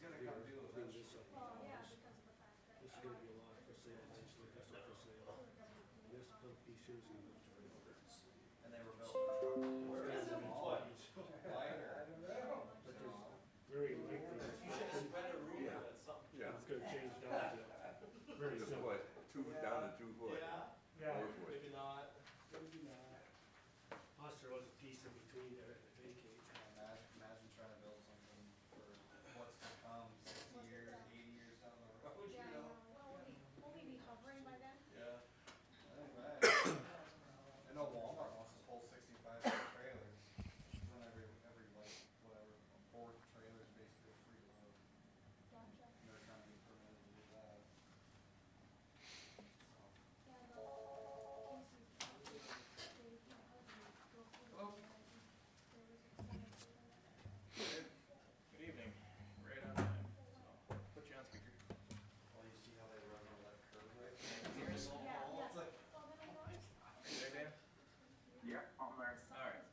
gonna come due clean eventually. this up. Well, yeah, because of the fact that. This is gonna be a lot for sale, eventually, this is for sale. This little piece here is gonna go to the order. And they were built for trucks. Where is it? Lighter. I don't know. But there's very lengthy. You should have spent a room Yeah. at something. Yeah. It's gonna change down to very It's simple. what, 2 down to 2 foot. Yeah, Yeah. maybe not. Maybe not. Plus there was a piece in between there to vacate. Imagine trying to build something for what's to come, 60 years, 80 years down the road, you Yeah, I know? know. Well, will we be hovering by then? Yeah. I know Walmart wants to pull 65 foot trailers. Then every like, whatever, a fourth trailer is basically a free load. Gotcha. And they're trying to be permitted to do that. Yeah, the Casey's probably, they, my husband drove through the Hello. there was a cemetery Good evening, right on time, so, put you on speaker. Well, you see how they run over that curve right there. there? Yeah, yeah. It's like, Well, then I noticed. Are you there, Dan? Yeah, I'm there. Alright.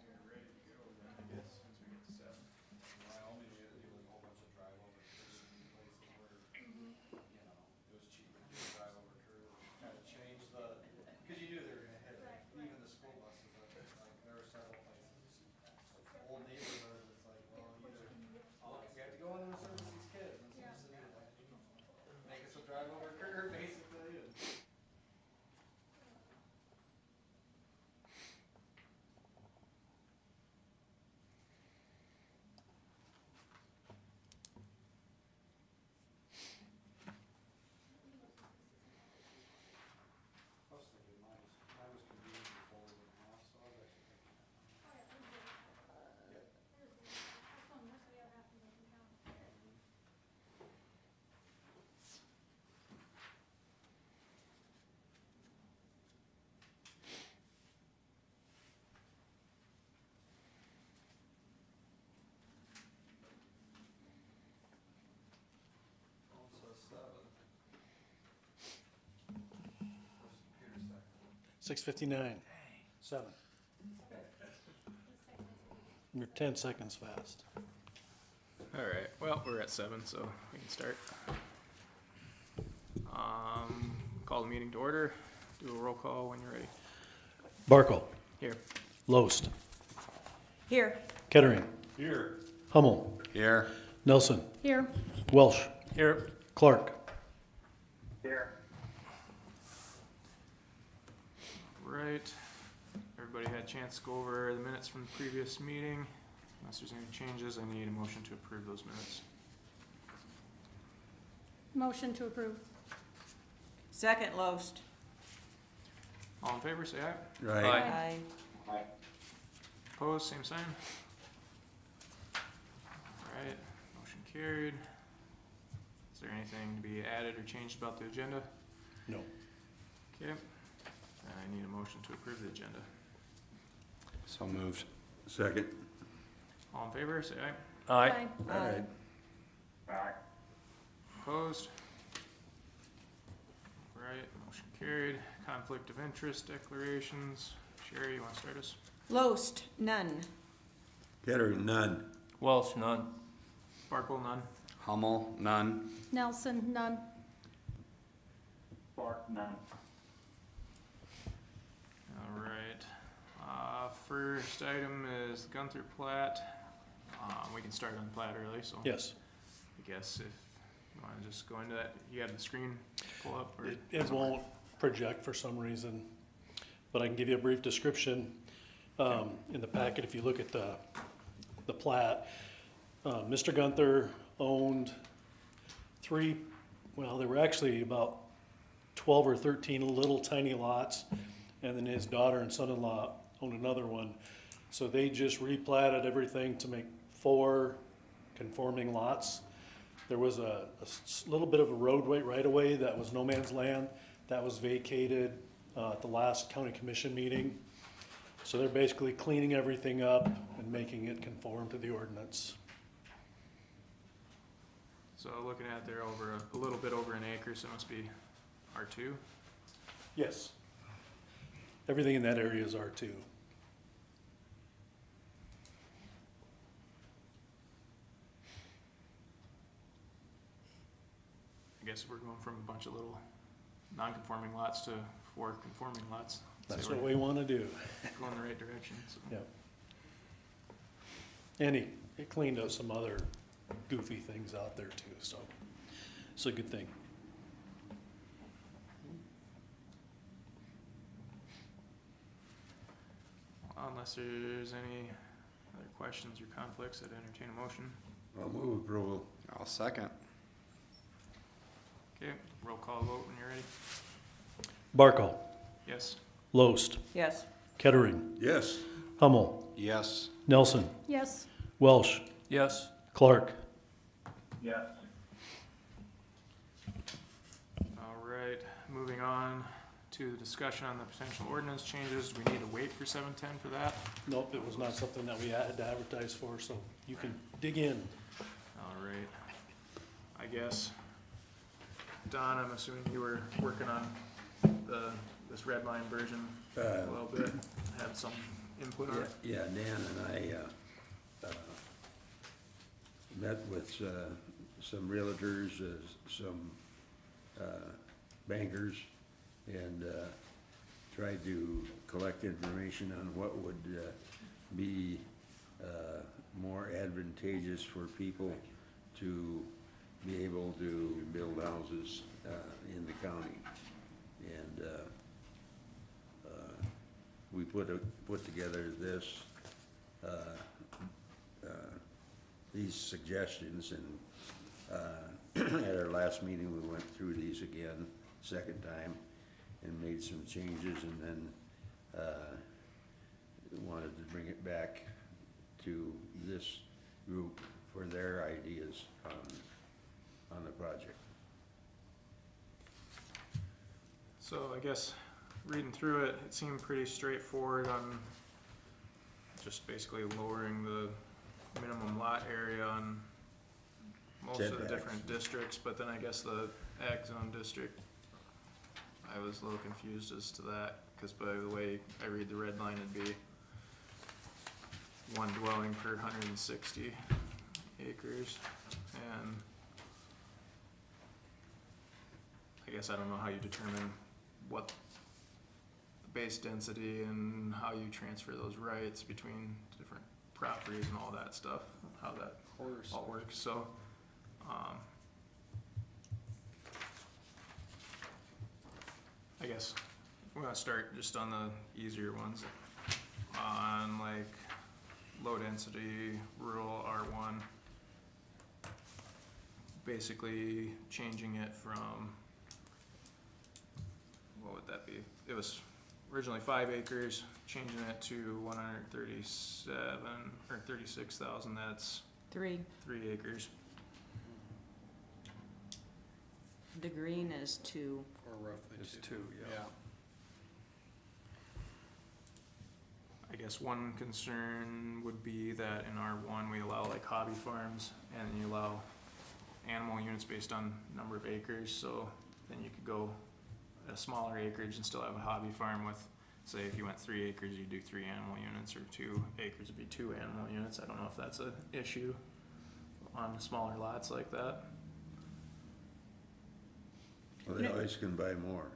You're ready to go then, I guess, since we get to 7. Wyoming, we had to do like a whole bunch of drive over curves in places where, you know, it was cheaper to do a drive over curve. Kind of changed the, cause you knew they were gonna hit it, even the school buses, like, there were several places. Old neighborhoods, it's like, well, either, we have to go in and service these kids, and Yeah. so the city like, make us a drive over curve, basically, and. I was thinking mine was convenient before we went half, so I was actually thinking that. Oh, yeah, there's the, Yep. there's the, that's one, most of the other half of the town. Also 7. Where's the computer stack? 6:59. 7. You're 10 seconds fast. Alright, well, we're at 7, so we can start. Call the meeting to order, do a roll call when you're ready. Barkle. Here. Loest. Here. Kettering. Here. Hummel. Here. Nelson. Here. Welsh. Here. Clark. Here. Right, everybody had a chance to go over the minutes from the previous meeting. Unless there's any changes, I need a motion to approve those minutes. Motion to approve. Second Loest. All in favor, say aye. Right. Aye. Aye. Opposed, same sign. Alright, motion carried. Is there anything to be added or changed about the agenda? No. Okay, then I need a motion to approve the agenda. So moved. Second. All in favor, say aye. Aye. Alright. Aye. Opposed? Right, motion carried. Conflict of interest declarations. Sherry, you wanna start us? Loest, none. Kettering, none. Welsh, none. Barkle, none. Hummel, none. Nelson, none. Clark, none. Alright, first item is the Gunther plat. We can start on plat early, so. Yes. I guess if you wanna just go into that, you have the screen pull up or? It won't project for some reason, but I can give you a brief description. In the packet, if you look at the plat, Mr. Gunther owned there were actually about 12 or 13 little tiny lots, and then his daughter and son-in-law owned another one. So they just replatted everything to make 4 conforming lots. There was a little bit of a roadway right-of-way that was no man's land. That was vacated at the last county commission meeting. So they're basically cleaning everything up and making it conform to the ordinance. So looking at there over a little bit over an acre, so it must be R2. Yes. Everything in that area is R2. guess we're going from a bunch of little non-conforming lots to 4 conforming lots. That's So what we wanna do. we're going the right direction, so. Yeah. And it cleaned up some other goofy things out there too, so it's a good thing. Unless there's any other questions or conflicts, I'd entertain a motion. I'll move approval. I'll second. Okay, roll call vote when you're ready. Barkle, Yes. Loest, Yes. Kettering, Yes. Hummel, Yes. Nelson, Yes. Welsh, Yes. Clark. Yes. All right, moving on to the discussion on the potential ordinance changes. Do we need to wait for 7:10 for that? Nope, it was not something that we had to advertise for, so you can dig in. All right. I guess, Don, I'm assuming you were working on this red line version a little bit, had some input on it? Yeah, Dan and I, met with, some realtors, some, bankers, and, tried to collect information on what would, be, more advantageous for people to be able to build houses, in the county. And, we put together this, these suggestions, and at our last meeting, we went through these again, second time, and made some changes, and then wanted to bring it back to this group for their ideas on the project. So I guess, reading through it, it seemed pretty straightforward on just basically lowering the minimum lot area on most of the Setbacks. different districts, but then I guess the ag zone district, I was a little confused as to that, cause by the way I read the red line, it'd be 1 dwelling per 160 acres, and I guess I don't know how you determine what the base density and how you transfer those rights between different properties and all that stuff, how that all works, so, I guess we're gonna start just on the easier ones, on like low density rural R1. Basically changing it from, what would that be? It was originally 5 acres, changing it to 137 or 36,000, that's 3. 3 acres. The green is 2. Or roughly It's 2. 2, yeah. I guess one concern would be that in R1, we allow like hobby farms, and you allow animal units based on number of acres, so then you could go a smaller acreage and still have a hobby farm with, say, if you went 3 acres, you'd do 3 animal units, or 2 acres would be 2 animal units. I don't know if that's an issue on smaller lots like that. Well, they always can buy more.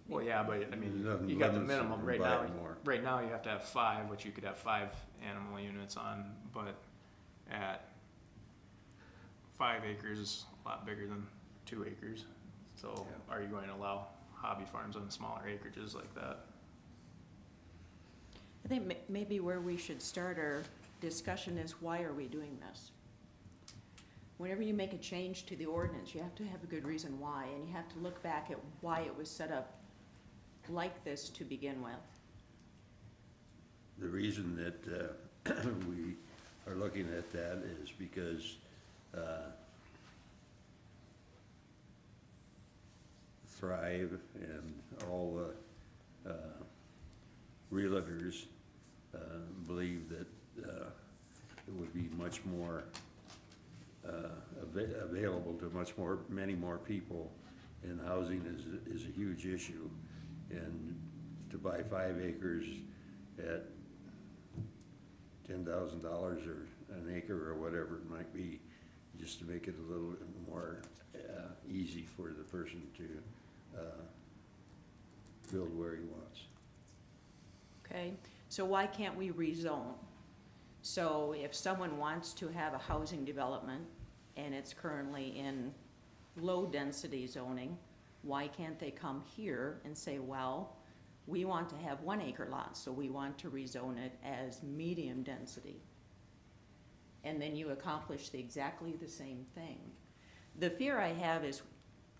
Well, yeah, but I mean, Nothing you got the limits them minimum from right now. buying more. Right now, you have to have 5, which you could have 5 animal units on, but at 5 acres is a lot bigger than 2 acres. So, are you going to allow hobby farms on smaller acreages like that? I think maybe where we should start our discussion is, why are we doing this? Whenever you make a change to the ordinance, you have to have a good reason why, and you have to look back at why it was set up like this to begin with. The reason that we are looking at that is because Thrive and all the realtors believe that it would be much more available to many more people, and housing is a huge issue. And to buy 5 acres at $10,000 or an acre or whatever it might be, just to make it a little more easy for the person to build where he wants. Okay, so why can't we rezone? So if someone wants to have a housing development and it's currently in low-density zoning, why can't they come here and say, well, we want to have 1 acre lots, so we want to rezone it as medium density? And then you accomplish exactly the same thing. The fear I have is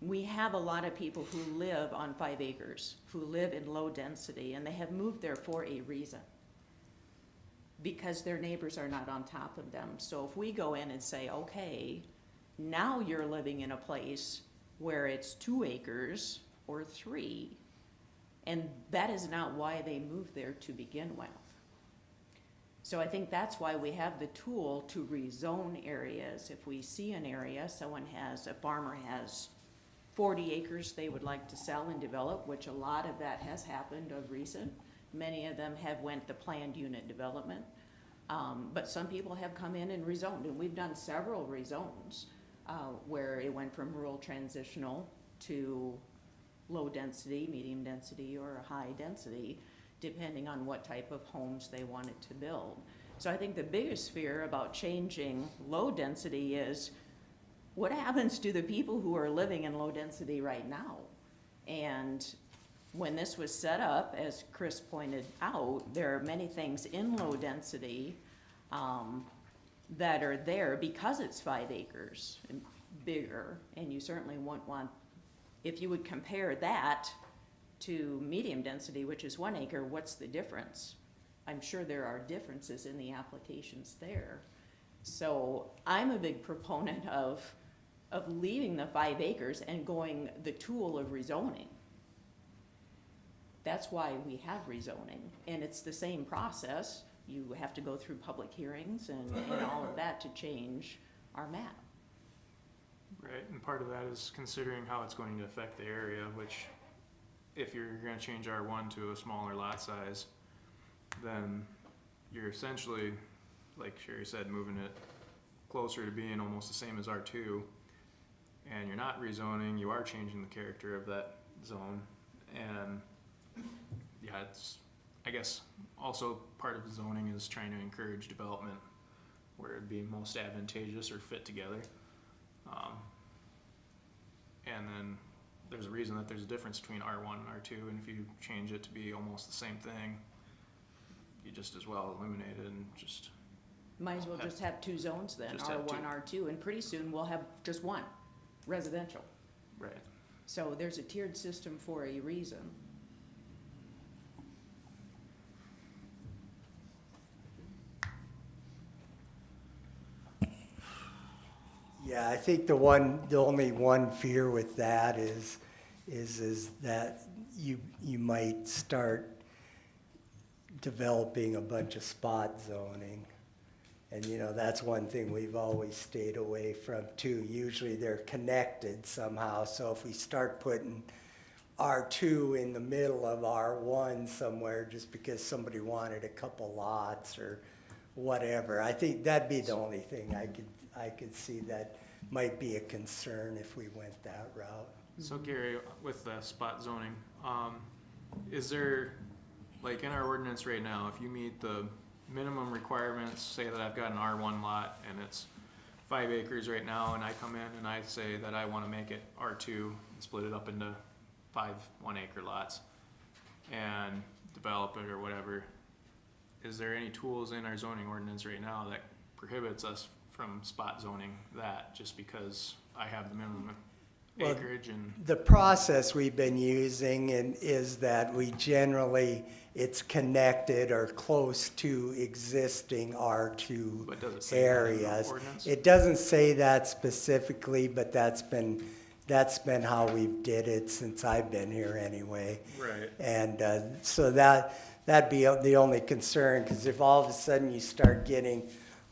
we have a lot of people who live on 5 acres, who live in low density, and they have moved there for a reason, because their neighbors are not on top of them. So if we go in and say, okay, now you're living in a place where it's 2 acres or 3, and that is not why they moved there to begin with. So I think that's why we have the tool to rezone areas. If we see an area, a farmer has 40 acres they would like to sell and develop, which a lot of that has happened of recent. Many of them have went the planned unit development. But some people have come in and rezoned, and we've done several rezones where it went from rural transitional to low density, medium density, or high density, depending on what type of homes they wanted to build. So I think the biggest fear about changing low density is what happens to the people who are living in low density right now? And when this was set up, as Chris pointed out, there are many things in low density that are there because it's 5 acres and bigger, and you certainly won't want, if you would compare that to medium density, which is 1 acre, what's the difference? I'm sure there are differences in the applications there. So I'm a big proponent of leaving the 5 acres and going the tool of rezoning. That's why we have rezoning, and it's the same process. You have to go through public hearings and all of that to change our map. Right, and part of that is considering how it's going to affect the area, which if you're gonna change R1 to a smaller lot size, then you're essentially, like Sherry said, moving it closer to being almost the same as R2. And you're not rezoning, you are changing the character of that zone. And yeah, it's, I guess, also part of zoning is trying to encourage development where it'd be most advantageous or fit together. And then there's a reason that there's a difference between R1 and R2, and if you change it to be almost the same thing, you just as well eliminate it and just Might as well just have 2 zones then, Just have R1, two. R2, and pretty soon we'll have just 1, residential. right. So there's a tiered system for a reason. Yeah, I think the only one fear with that is that you might start developing a bunch of spot zoning. And that's one thing we've always stayed away from too. Usually they're connected somehow, so if we start putting R2 in the middle of R1 somewhere just because somebody wanted a couple lots or whatever, I think that'd be the only thing I could see that might be a concern if we went that route. So Gary, with the spot zoning, is there, like in our ordinance right now, if you meet the minimum requirements, say that I've got an R1 lot and it's 5 acres right now, and I come in and I say that I wanna make it R2 and split it up into 5 1-acre lots and develop it or whatever, is there any tools in our zoning ordinance right now that prohibits us from spot zoning that just because I have the minimum Well, acreage? And the process we've been using is that we generally, it's connected or close to existing R2 But does it say that in the areas. ordinance? It doesn't say that specifically, but that's been how we did it since I've been here anyway. Right. And so that'd be the only concern, because if all of a sudden you start getting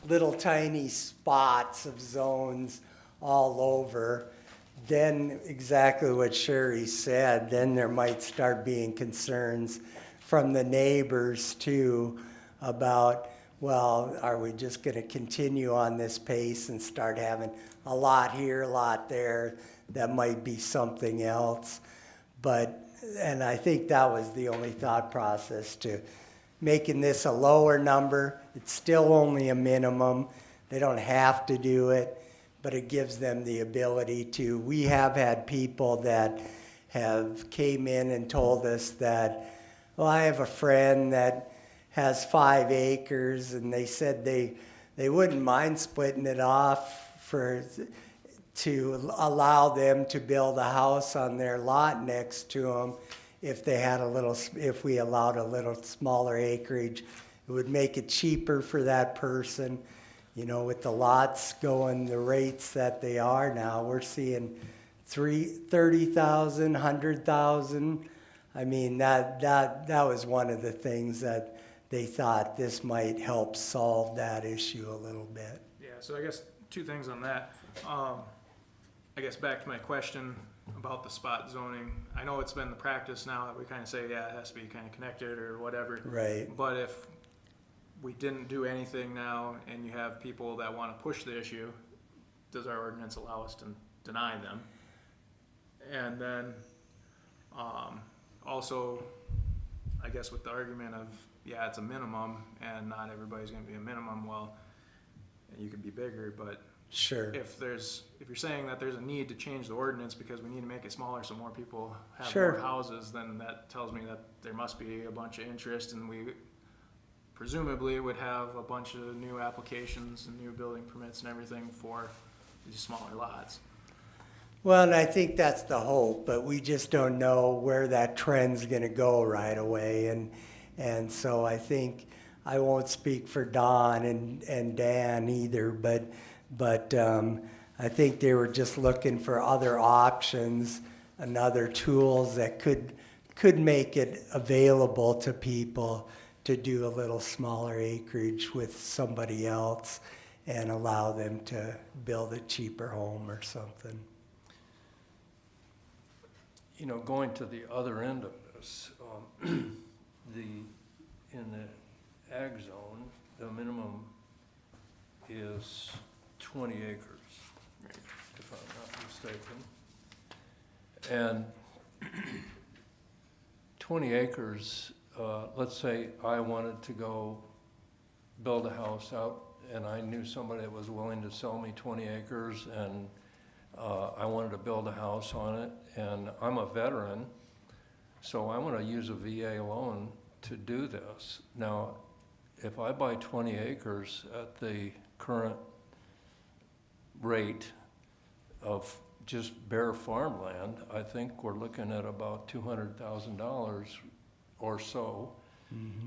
little tiny spots of zones all over, then exactly what Sherry said, then there might start being concerns from the neighbors too about, well, are we just gonna continue on this pace and start having a lot here, a lot there? That might be something else. But, and I think that was the only thought process, to making this a lower number. It's still only a minimum. They don't have to do it, but it gives them the ability to. We have had people that have came in and told us that, well, I have a friend that has 5 acres, and they said they wouldn't mind splitting it off to allow them to build a house on their lot next to them if we allowed a little smaller acreage. It would make it cheaper for that person. You know, with the lots going the rates that they are now, we're seeing 30,000, 100,000. I mean, that was one of the things that they thought this might help solve that issue a little bit. Yeah, so I guess 2 things on that. I guess back to my question about the spot zoning. I know it's been the practice now that we kind of say, yeah, it has to be kind of connected or whatever. Right. But if we didn't do anything now and you have people that want to push the issue, does our ordinance allow us to deny them? And then also, I guess with the argument of, yeah, it's a minimum and not everybody's going to be a minimum, well, you could be bigger, but Sure. if you're saying that there's a need to change the ordinance because we need to make it smaller so more people have Sure. more houses, then that tells me that there must be a bunch of interest, and we presumably would have a bunch of new applications and new building permits and everything for these smaller lots. Well, and I think that's the hope, but we just don't know where that trend's gonna go right away. And so I think, I won't speak for Don and Dan either, but I think they were just looking for other options and other tools that could make it available to people to do a little smaller acreage with somebody else and allow them to build a cheaper home or something. You know, going to the other end of this, in the ag zone, the minimum is 20 acres, if I'm not mistaken. And 20 acres, let's say I wanted to go build a house out, and I knew somebody that was willing to sell me 20 acres, and I wanted to build a house on it, and I'm a veteran, so I want to use a VA loan to do this. Now, if I buy 20 acres at the current rate of just bare farmland, I think we're looking at about $200,000 or so,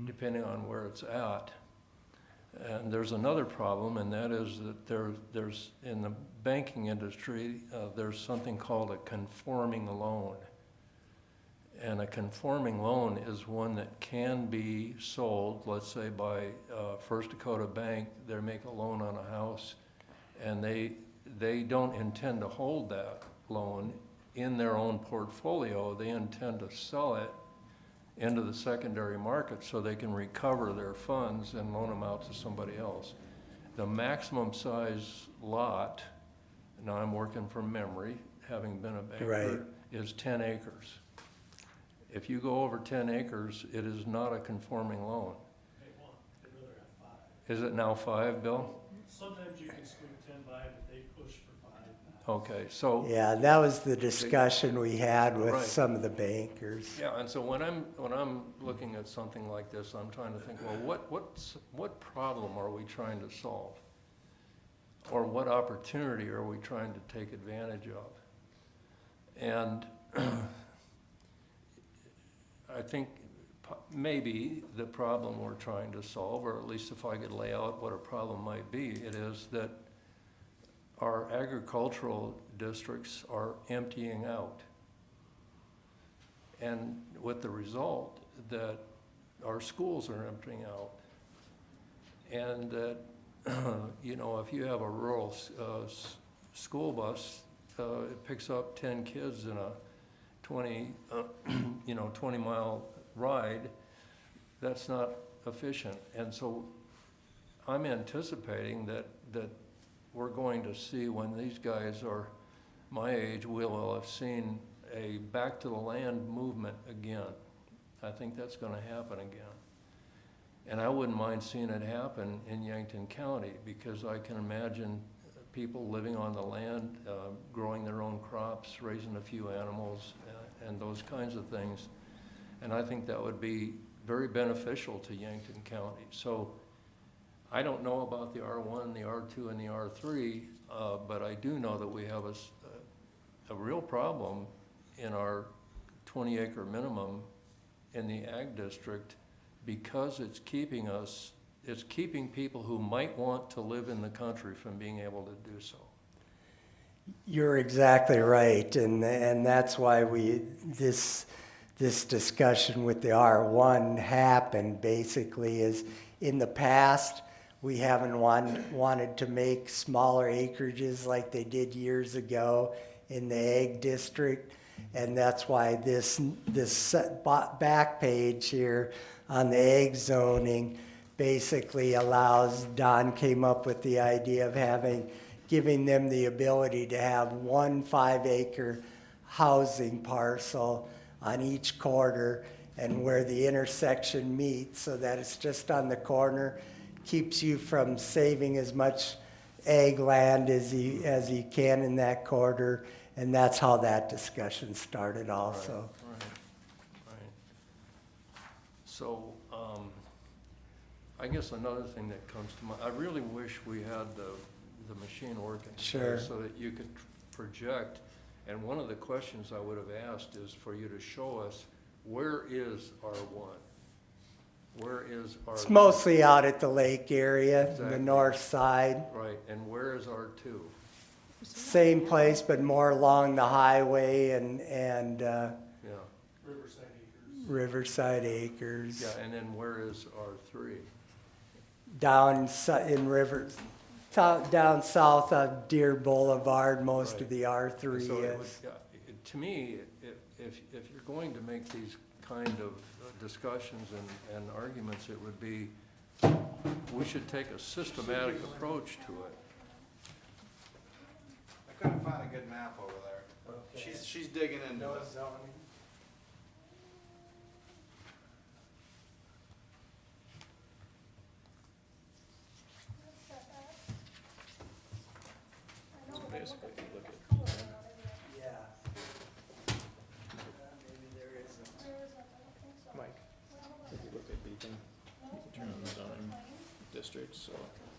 depending on where it's at. And there's another problem, and that is that there's in the banking industry, there's something called a conforming loan. And a conforming loan is one that can be sold, let's say by First Dakota Bank. They make a loan on a house, and they don't intend to hold that loan in their own portfolio. They intend to sell it into the secondary market so they can recover their funds and loan them out to somebody else. The maximum size lot, now I'm working from memory, having been a banker, Right. is 10 acres. If you go over 10 acres, it is not a conforming loan. They'd rather have 5. Is it now 5, Bill? Sometimes you can squeak 10 by, but they push for 5 now. Okay, so, Yeah, that was the discussion we had with Right. some of the bankers. yeah, and so when I'm looking at something like this, I'm trying to think, well, what problem are we trying to solve? Or what opportunity are we trying to take advantage of? And I think maybe the problem we're trying to solve, or at least if I could lay out what a problem might be, it is that our agricultural districts are emptying out. And with the result that our schools are emptying out. And that, you know, if you have a rural school bus, it picks up 10 kids in a 20-mile ride, that's not efficient. And so I'm anticipating that we're going to see, when these guys are my age, we'll have seen a back to the land movement again. I think that's gonna happen again. And I wouldn't mind seeing it happen in Yankton County, because I can imagine people living on the land, growing their own crops, raising a few animals, and those kinds of things. And I think that would be very beneficial to Yankton County. So I don't know about the R1, the R2, and the R3, but I do know that we have a real problem in our 20-acre minimum in the ag district, because it's keeping people who might want to live in the country from being able to do so. You're exactly right, and that's why this discussion with the R1 happened, basically, is in the past, we haven't wanted to make smaller acreages like they did years ago in the ag district, and that's why this back page here on the ag zoning basically allows, Don came up with the idea of giving them the ability to have 1 5-acre housing parcel on each corner, and where the intersection meets, so that it's just on the corner, keeps you from saving as much ag land as you can in that corner, and that's how that discussion started also. Right. So, I guess another thing that comes to mind, I really wish we had the machine working. Sure. So that you could project, and one of the questions I would have asked is for you to show us, where is R1? Where is R2? It's mostly out at the lake area, the Exactly. north side. Right, and where is R2? Same place, but more along the highway and Yeah, Riverside Acres. Riverside Acres. yeah, and then where is R3? Down down south of Deer Boulevard, most of Right. the R3 So it is. would, to me, if you're going to make these kind of discussions and arguments, it would be, we should take a systematic approach to it. I couldn't find a good map over there. She's digging into it. Basically, if you look at, Yeah. Maybe there isn't. Mike, if you look at Beacon, you can turn on the zoning districts, so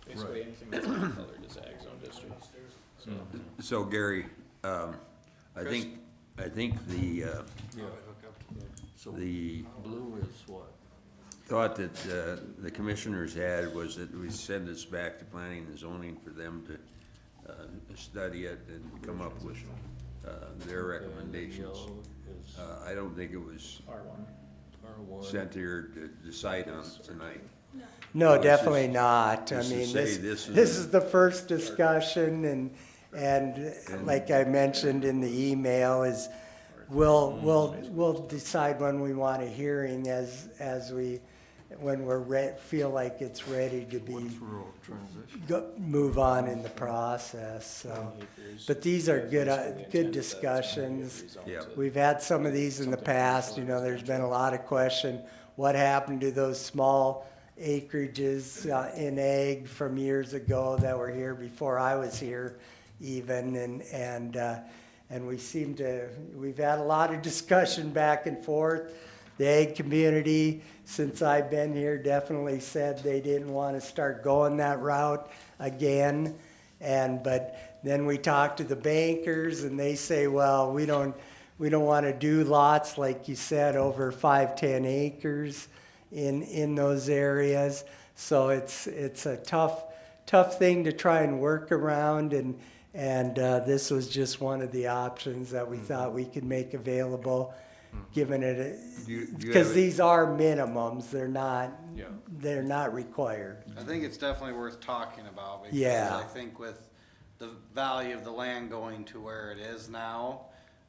basically Right. anything that's not colored is ag zone district. So, So Gary, I Chris? think the, Yeah. So the blue is what? thought that the commissioners had was that we send this back to planning and zoning for them to study it and come up with their recommendations. Yellow is I don't think it was R1. R1. sent here to decide on tonight. No, This is- definitely not. I this is mean, say this this is is the first discussion, and like I mentioned in the email, is we'll decide when we want a hearing when feel like it's ready to be, What's rural transition? move on in the process, so. But these are good discussions. Yeah. We've had some of these in the past, there's been a lot of question, what happened to those small acreages in ag from years ago that were here before I was here even, and we've had a lot of discussion back and forth. The ag community, since I've been here, definitely said they didn't want to start going that route again. But then we talked to the bankers, and they say, well, we don't want to do lots, like you said, over 5-10 acres in those areas. So it's a tough thing to try and work around, and this was just one of the options that we thought we could make available, given it, because these are minimums, they're not required. I think it's definitely worth talking about, because Yeah. I think with the value of the land going to where it is now,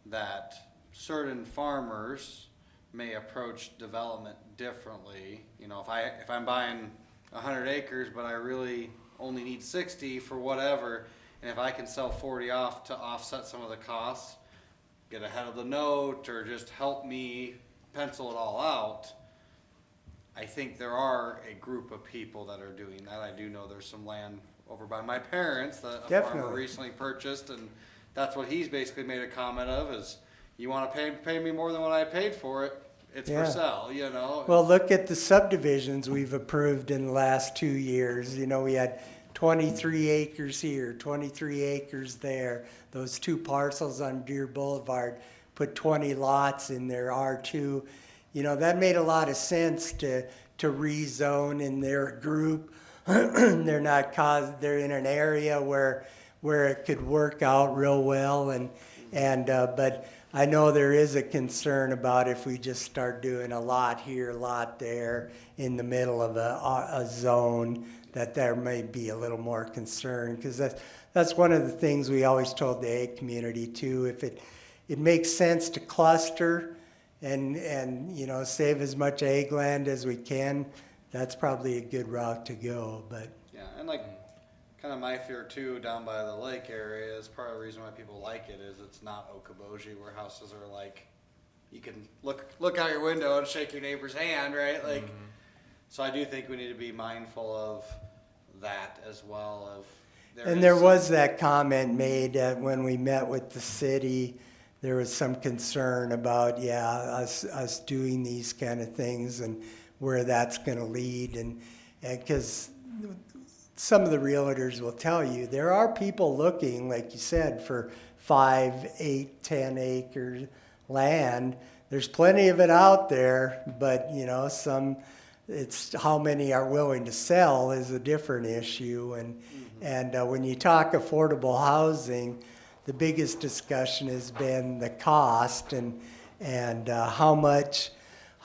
that certain farmers may approach development differently. If I'm buying 100 acres, but I really only need 60 for whatever. And if I can sell 40 off to offset some of the costs, get ahead of the note, or just help me pencil it all out, I think there are a group of people that are doing that. I do know there's some land over by my parents that a farmer Definitely. recently purchased, and that's what he's basically made a comment of is, you want to pay me more than what I paid for it, it's Yeah. for sale, you know? Well, look at the subdivisions we've approved in the last 2 years. You know, we had 23 acres here, 23 acres there. Those two parcels on Deer Boulevard put 20 lots in their R2. You know, that made a lot of sense to rezone in their group. They're not they're in an area where it could work out real well, but I know there is a concern about if we just start doing a lot here, a lot there in the middle of a zone, that there may be a little more concern, because that's one of the things we always told the ag community too. If it makes sense to cluster and you know, save as much ag land as we can, that's probably a good route to go. But Yeah, and like, kind of my fear too, down by the lake area, is part of the reason why people like it is it's not Okoboji, where houses are like, you can look out your window and shake your neighbor's hand, right? Like, so I do think we need to be mindful of that as well. There was that comment made that when we met with the city, there was some concern about, us doing these kind of things and where that's going to lead. And because some of the realtors will tell you, there are people looking, like you said, for 5, 8, 10 acres land. There's plenty of it out there, but you know, it's how many are willing to sell is a different issue. And when you talk affordable housing, the biggest discussion has been the cost and how much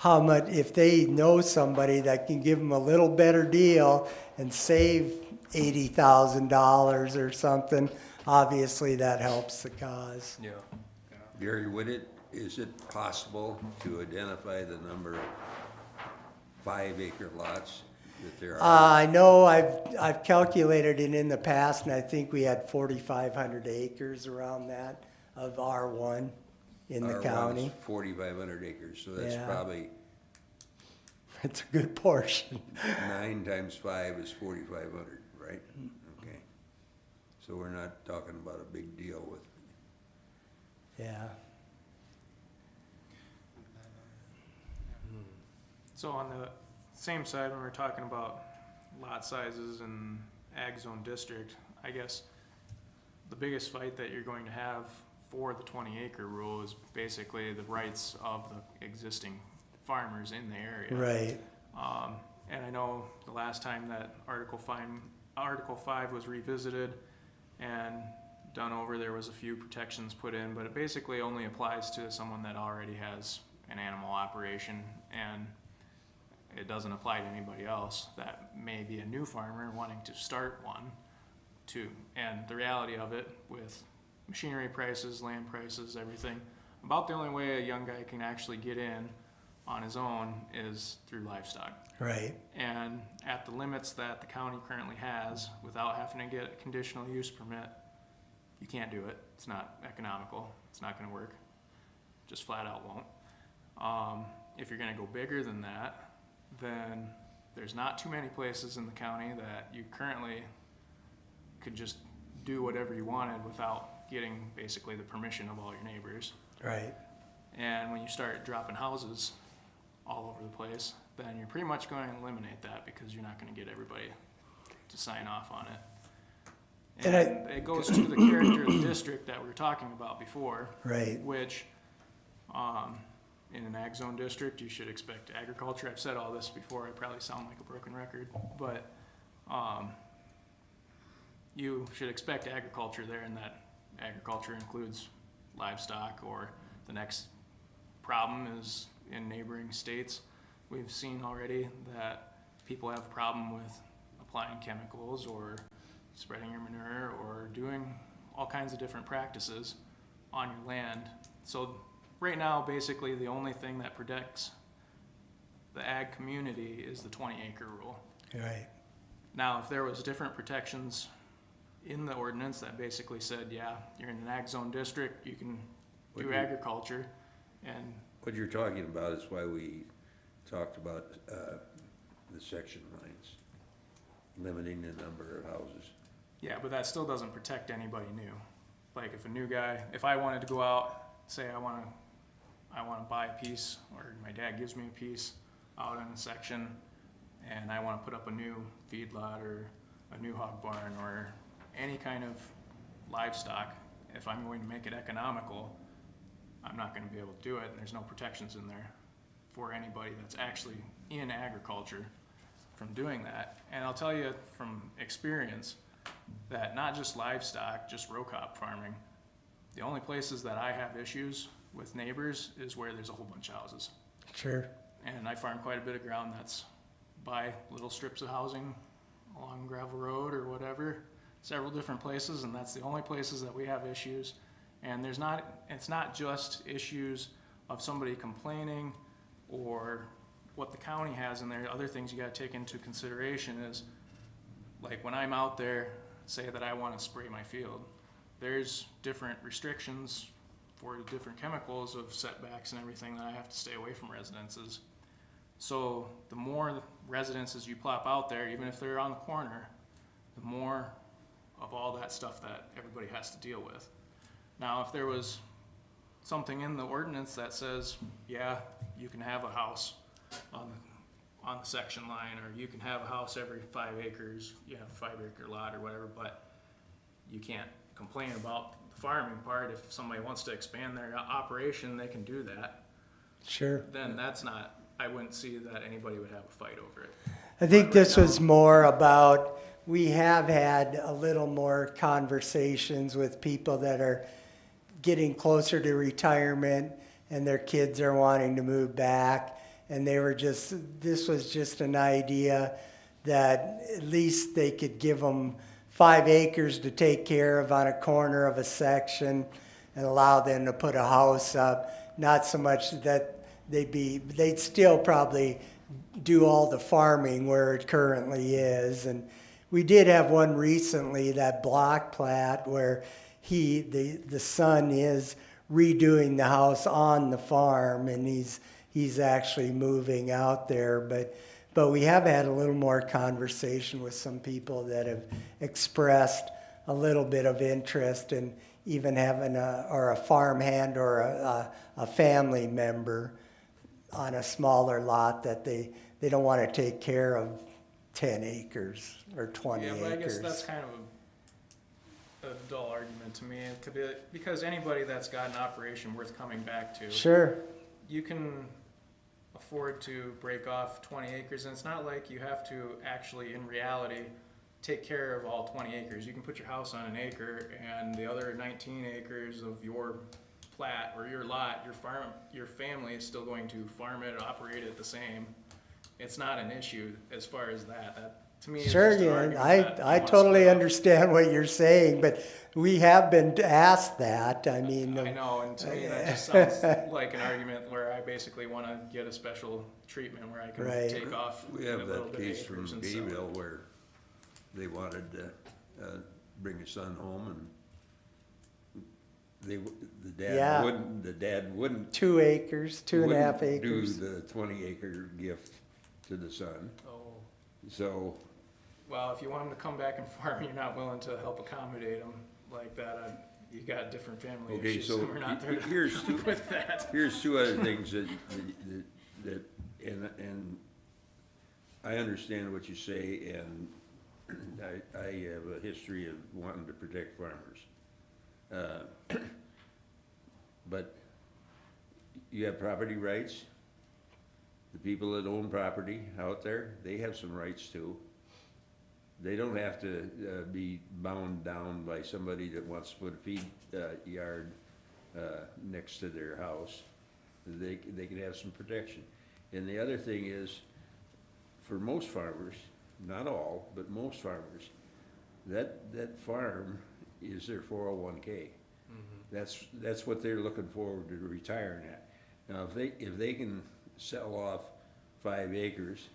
if they know somebody that can give them a little better deal and save $80,000 or something, obviously that helps the cause. Yeah. Gary, is it possible to identify the number of 5-acre lots that there are? I know I've calculated it in the past, and I think we had 4,500 acres around that of R1 in the R1 is county. 4,500 acres, so that's Yeah. probably It's a good portion. 9 times 5 is 4,500, right? Okay. So we're not talking about a big deal with, Yeah. So on the same side, when we're talking about lot sizes and ag zone district, I guess the biggest fight that you're going to have for the 20-acre rule is basically the rights of the existing farmers in the area. Right. And I know the last time that Article 5 was revisited and done over, there was a few protections put in, but it basically only applies to someone that already has an animal operation, and it doesn't apply to anybody else that may be a new farmer wanting to start one too. And the reality of it, with machinery prices, land prices, everything, about the only way a young guy can actually get in on his own is through livestock. Right. And at the limits that the county currently has, without having to get a conditional use permit, you can't do it. It's not economical. It's not gonna work. Just flat out won't. If you're gonna go bigger than that, then there's not too many places in the county that you currently could just do whatever you wanted without getting basically the permission of all your neighbors. Right. And when you start dropping houses all over the place, then you're pretty much going to eliminate that because you're not going to get everybody to sign off on it. And it goes to the character of the district that we were talking about before. Right. Which, in an ag zone district, you should expect agriculture. I've said all this before. I probably sound like a broken record, but you should expect agriculture there, and that agriculture includes livestock. Or the next problem is in neighboring states. We've seen already that people have a problem with applying chemicals or spreading your manure or doing all kinds of different practices on your land. So right now, basically, the only thing that protects the ag community is the 20-acre rule. Right. Now, if there was different protections in the ordinance that basically said, yeah, you're in an ag zone district, you can do agriculture, and What you're talking about is why we talked about, the section lines, limiting the number of houses. yeah, but that still doesn't protect anybody new. Like if a new guy, if I wanted to go out, say I wanna buy a piece, or my dad gives me a piece out in a section, and I wanna put up a new feedlot or a new hog barn or any kind of livestock, if I'm going to make it economical, I'm not gonna be able to do it, and there's no protections in there for anybody that's actually in agriculture from doing that. And I'll tell you from experience, that not just livestock, just row crop farming, the only places that I have issues with neighbors is where there's a whole bunch of houses. Sure. And I farm quite a bit of ground that's by little strips of housing along gravel road or whatever, several different places, and that's the only places that we have issues. And it's not just issues of somebody complaining or what the county has in there. Other things you gotta take into consideration is, like when I'm out there, say that I wanna spray my field, there's different restrictions for different chemicals of setbacks and everything that I have to stay away from residences. So the more residences you plop out there, even if they're on the corner, the more of all that stuff that everybody has to deal with. Now, if there was something in the ordinance that says, yeah, you can have a house on the section line, or you can have a house every 5 acres, you have a 5-acre lot or whatever, but you can't complain about the farming part. If somebody wants to expand their operation, they can do that. Sure. Then I wouldn't see that anybody would have a fight over it. I think But this right was more about, we have had a little more conversations with people that are getting closer to retirement and their kids are wanting to move back. And this was just an idea that at least they could give them 5 acres to take care of on a corner of a section and allow them to put a house up. Not so much that they'd still probably do all the farming where it currently is. And we did have one recently, that block plat, where the son is redoing the house on the farm, and he's actually moving out there. But we have had a little more conversation with some people that have expressed a little bit of interest in even having a farmhand or a family member on a smaller lot that they don't want to take care of 10 acres or 20 acres. Yeah, but I guess that's kind of a dull argument to me. It could be, because anybody that's got an operation worth coming back to, Sure. you can afford to break off 20 acres, and it's not like you have to actually, in reality, take care of all 20 acres. You can put your house on an acre, and the other 19 acres of your plat or your lot, your family is still going to farm it, operate it the same. It's not an issue as far as that. That to me is Sure, just an yeah, argument that you I wanna totally split off. understand what you're saying, but we have been asked that. I mean, I know, and to me that just sounds like an argument where I basically want to get a special treatment where I can Right. take off We a have little that bit of case from acres and sell it. Bayville where they wanted to, bring a son home, and the Yeah. dad wouldn't 2 acres, 2.5 wouldn't acres. do the 20-acre gift to the son. Oh. So, Well, if you want them to come back and farm, you're not willing to help accommodate them like that. You got different family okay, issues, so and we're not there to here's two, help with that. here's two other things that, and I understand what you say, and I have a history of wanting to protect farmers. But you have property rights. The people that own property out there, they have some rights too. They don't have to be bound down by somebody that wants to put a feed yard next to their house. They can have some protection. And the other thing is, for most farmers, not all, but most farmers, that farm is their 401k. That's what they're looking forward to retiring at. Now, if they can sell off 5 acres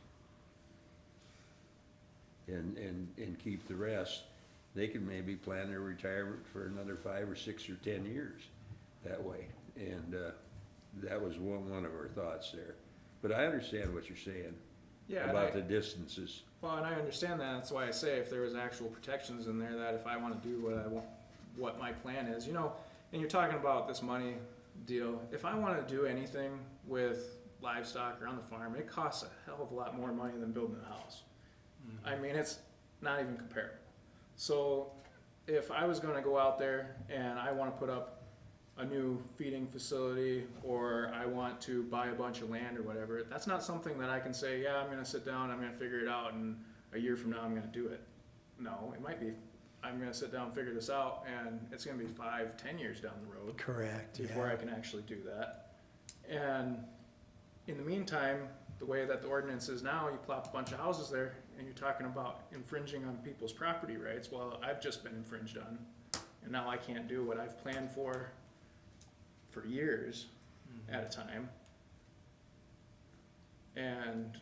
and keep the rest, they can maybe plan their retirement for another 5 or 6 or 10 years that way. And, that was one of our thoughts there. But I understand what you're saying Yeah, and about the distances. well, and I understand that, that's why I say if there was actual protections in there, that if I wanna do what I want, what my plan is, you know, and you're talking about this money deal, if I wanna do anything with livestock or on the farm, it costs a hell of a lot more money than building a house. I mean, it's not even comparable. So if I was gonna go out there and I wanna put up a new feeding facility, or I want to buy a bunch of land or whatever, that's not something that I can say, yeah, I'm gonna sit down, I'm gonna figure it out, and a year from now I'm gonna do it. No, it might be, I'm gonna sit down and figure this out, and it's gonna be 5, 10 years down the road Correct, before yeah. I can actually do that. And in the meantime, the way that the ordinance is now, you plop a bunch of houses there, and you're talking about infringing on people's property rights. Well, I've just been infringed on, and now I can't do what I've planned for years at a time. And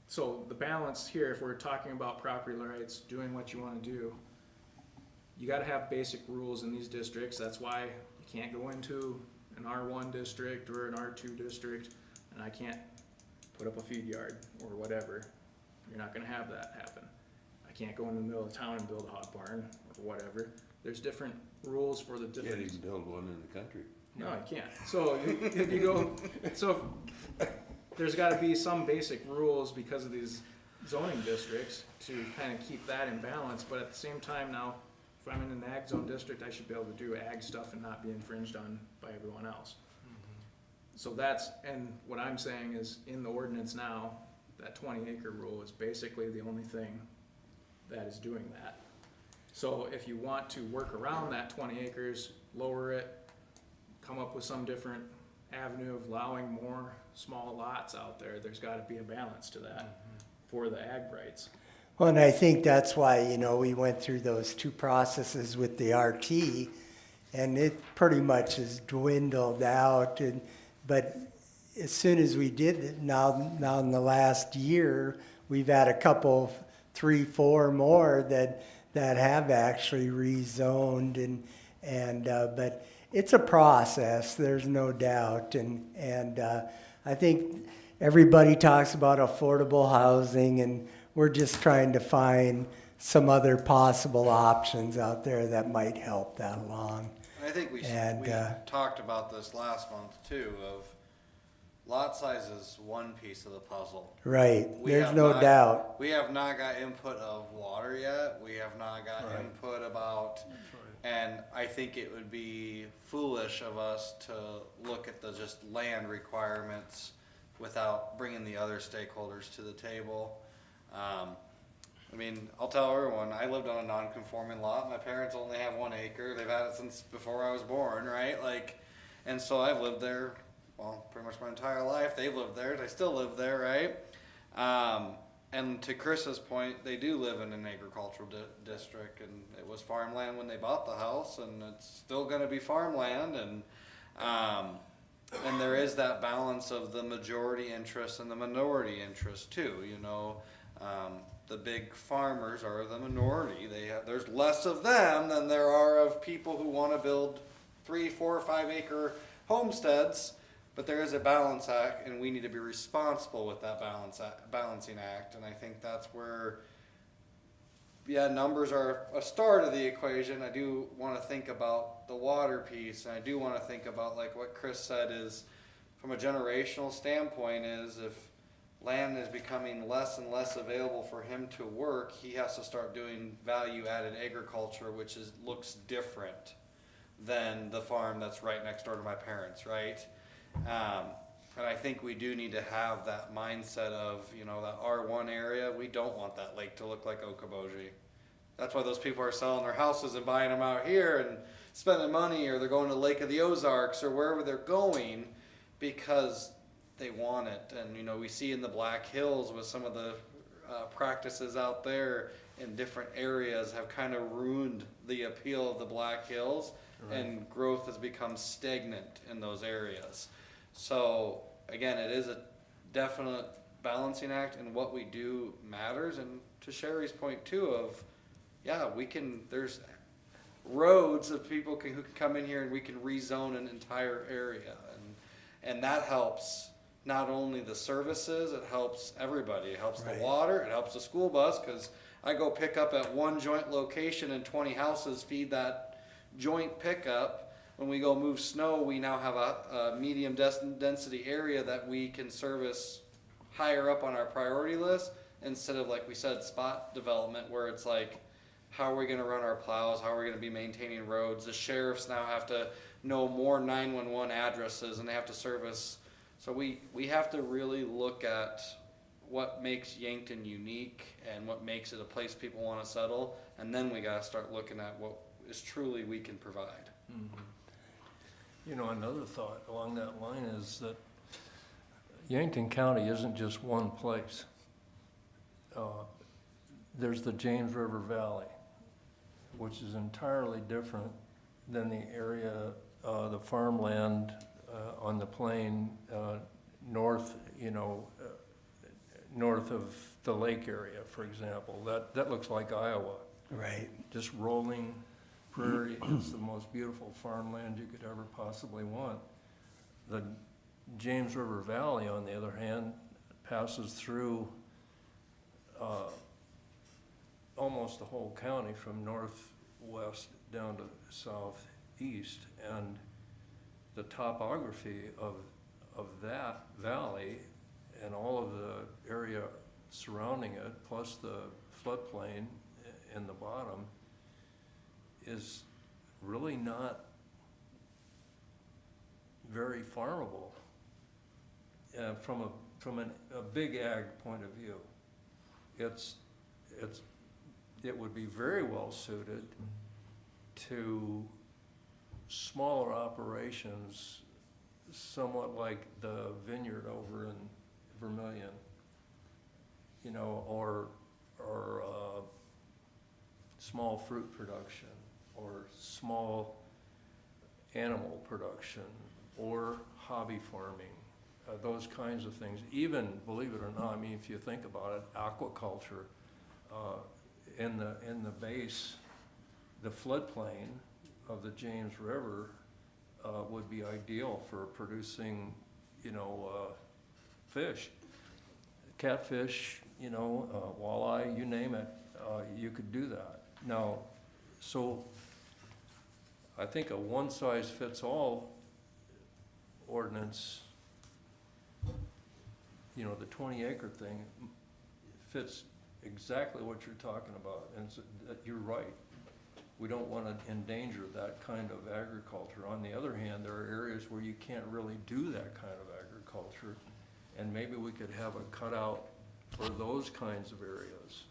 so the balance here, if we're talking about property rights, doing what you wanna do, you gotta have basic rules in these districts. That's why you can't go into an R1 district or an R2 district, and I can't put up a feed yard or whatever. You're not gonna have that happen. I can't go in the middle of town and build a hog barn or whatever. There's different rules for the Can't different. even build one in the country. No, you can't. So if you go, so there's gotta be some basic rules because of these zoning districts to kind of keep that in balance, but at the same time now, if I'm in an ag zone district, I should be able to do ag stuff and not be infringed on by everyone else. So that's, and what I'm saying is, in the ordinance now, that 20-acre rule is basically the only thing that is doing that. So if you want to work around that 20 acres, lower it, come up with some different avenue of allowing more small lots out there, there's gotta be a balance to that for the ag rights. Well, and I think that's why, you know, we went through those 2 processes with the RT, and it pretty much has dwindled out. But as soon as we did it, now in the last year, we've had a couple, 3, 4 more that have actually rezoned, but it's a process, there's no doubt, and I think everybody talks about affordable housing, and we're just trying to find some other possible options out there that might help that along. I think we talked about this last month too, of lot size is one piece of the puzzle. Right, We there's have no not- doubt. We have not got input of water yet, we have not got Right. input about, and I think it would be foolish of us to look at the just land requirements without bringing the other stakeholders to the table. I mean, I'll tell everyone, I lived on a non-conforming lot, my parents only have 1 acre, they've had it since before I was born, right? Like, and so I've lived there, well, pretty much my entire life, they've lived there, they still live there, right? And to Chris's point, they do live in an agricultural district, and it was farmland when they bought the house, and it's still gonna be farmland, and there is that balance of the majority interest and the minority interest too, you know. The big farmers are the minority. There's less of them than there are of people who want to build 3, 4, 5 acre homesteads. But there is a balance act, and we need to be responsible with that balancing act. And I think that's where, yeah, numbers are a start of the equation. I do want to think about the water piece, and I do want to think about, like what Chris said, is from a generational standpoint, is if land is becoming less and less available for him to work, he has to start doing value-added agriculture, which looks different than the farm that's right next door to my parents, right? And I think we do need to have that mindset of, you know, that R1 area, we don't want that lake to look like Okoboji. That's why those people are selling their houses and buying them out here and spending money, or they're going to Lake of the Ozarks or wherever they're going, because they want it. And you know, we see in the Black Hills with some of the practices out there in different areas have kind of ruined the appeal of the Black Hills, right. And growth has become stagnant in those areas. So again, it is a definite balancing act, and what we do matters. And to Sherry's point too of, yeah, there's roads of people who can come in here and we can rezone an entire area. And that helps not only the services, it helps everybody. It helps the Right. water, it helps the school bus, cause I go pick up at one joint location and 20 houses feed that joint pickup. When we go move snow, we now have a medium density area that we can service higher up on our priority list, instead of, like we said, spot development, where it's like, how are we gonna run our plows, how are we gonna be maintaining roads? The sheriffs now have to know more 911 addresses, and they have to service. So we have to really look at what makes Yankton unique and what makes it a place people wanna settle, and then we gotta start looking at what is truly we can provide. You know, another thought along that line is that Yankton County isn't just one place. There's the James River Valley, which is entirely different than the area, the farmland on the plain north, north of the lake area, for example. That looks like Iowa. Right. Just rolling prairie. It's the most beautiful farmland you could ever possibly want. The James River Valley, on the other hand, passes through almost the whole county from northwest down to southeast, and the topography of that valley and all of the area surrounding it, plus the floodplain in the bottom, is really not very farmable from a big ag point of view. It would be very well suited to smaller operations, somewhat like the vineyard over in Vermilion, or small fruit production, or small animal production, or hobby farming, those kinds of things. Even, believe it or not, I mean, if you think about it, aquaculture, in the base, the floodplain of the James River would be ideal for producing, fish, catfish, walleye, you name it, you could do that. Now, so I think a one-size-fits-all ordinance, the 20-acre thing fits exactly what you're talking about, and you're right. We don't want to endanger that kind of agriculture. On the other hand, there are areas where you can't really do that kind of agriculture, and maybe we could have a cutout for those kinds of areas.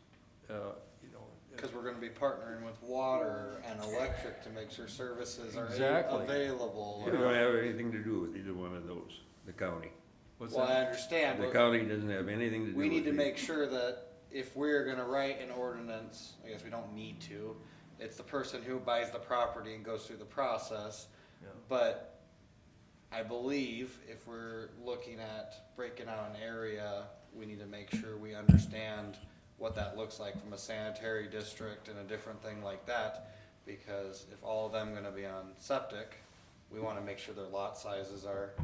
Because we're gonna be partnering with water and electric to make sure services are Exactly. available. We don't have anything to do with either one of those, the county. What's Well, I that? understand, The but county doesn't have anything to do with we need to it. make sure that if we're gonna write an ordinance, I guess we don't need to, it's the person who buys the property and goes through the process. Yeah. But I believe if we're looking at breaking out an area, we need to make sure we understand what that looks like from a sanitary district and a different thing like that. Because if all of them gonna be on septic, we wanna make sure their lot sizes are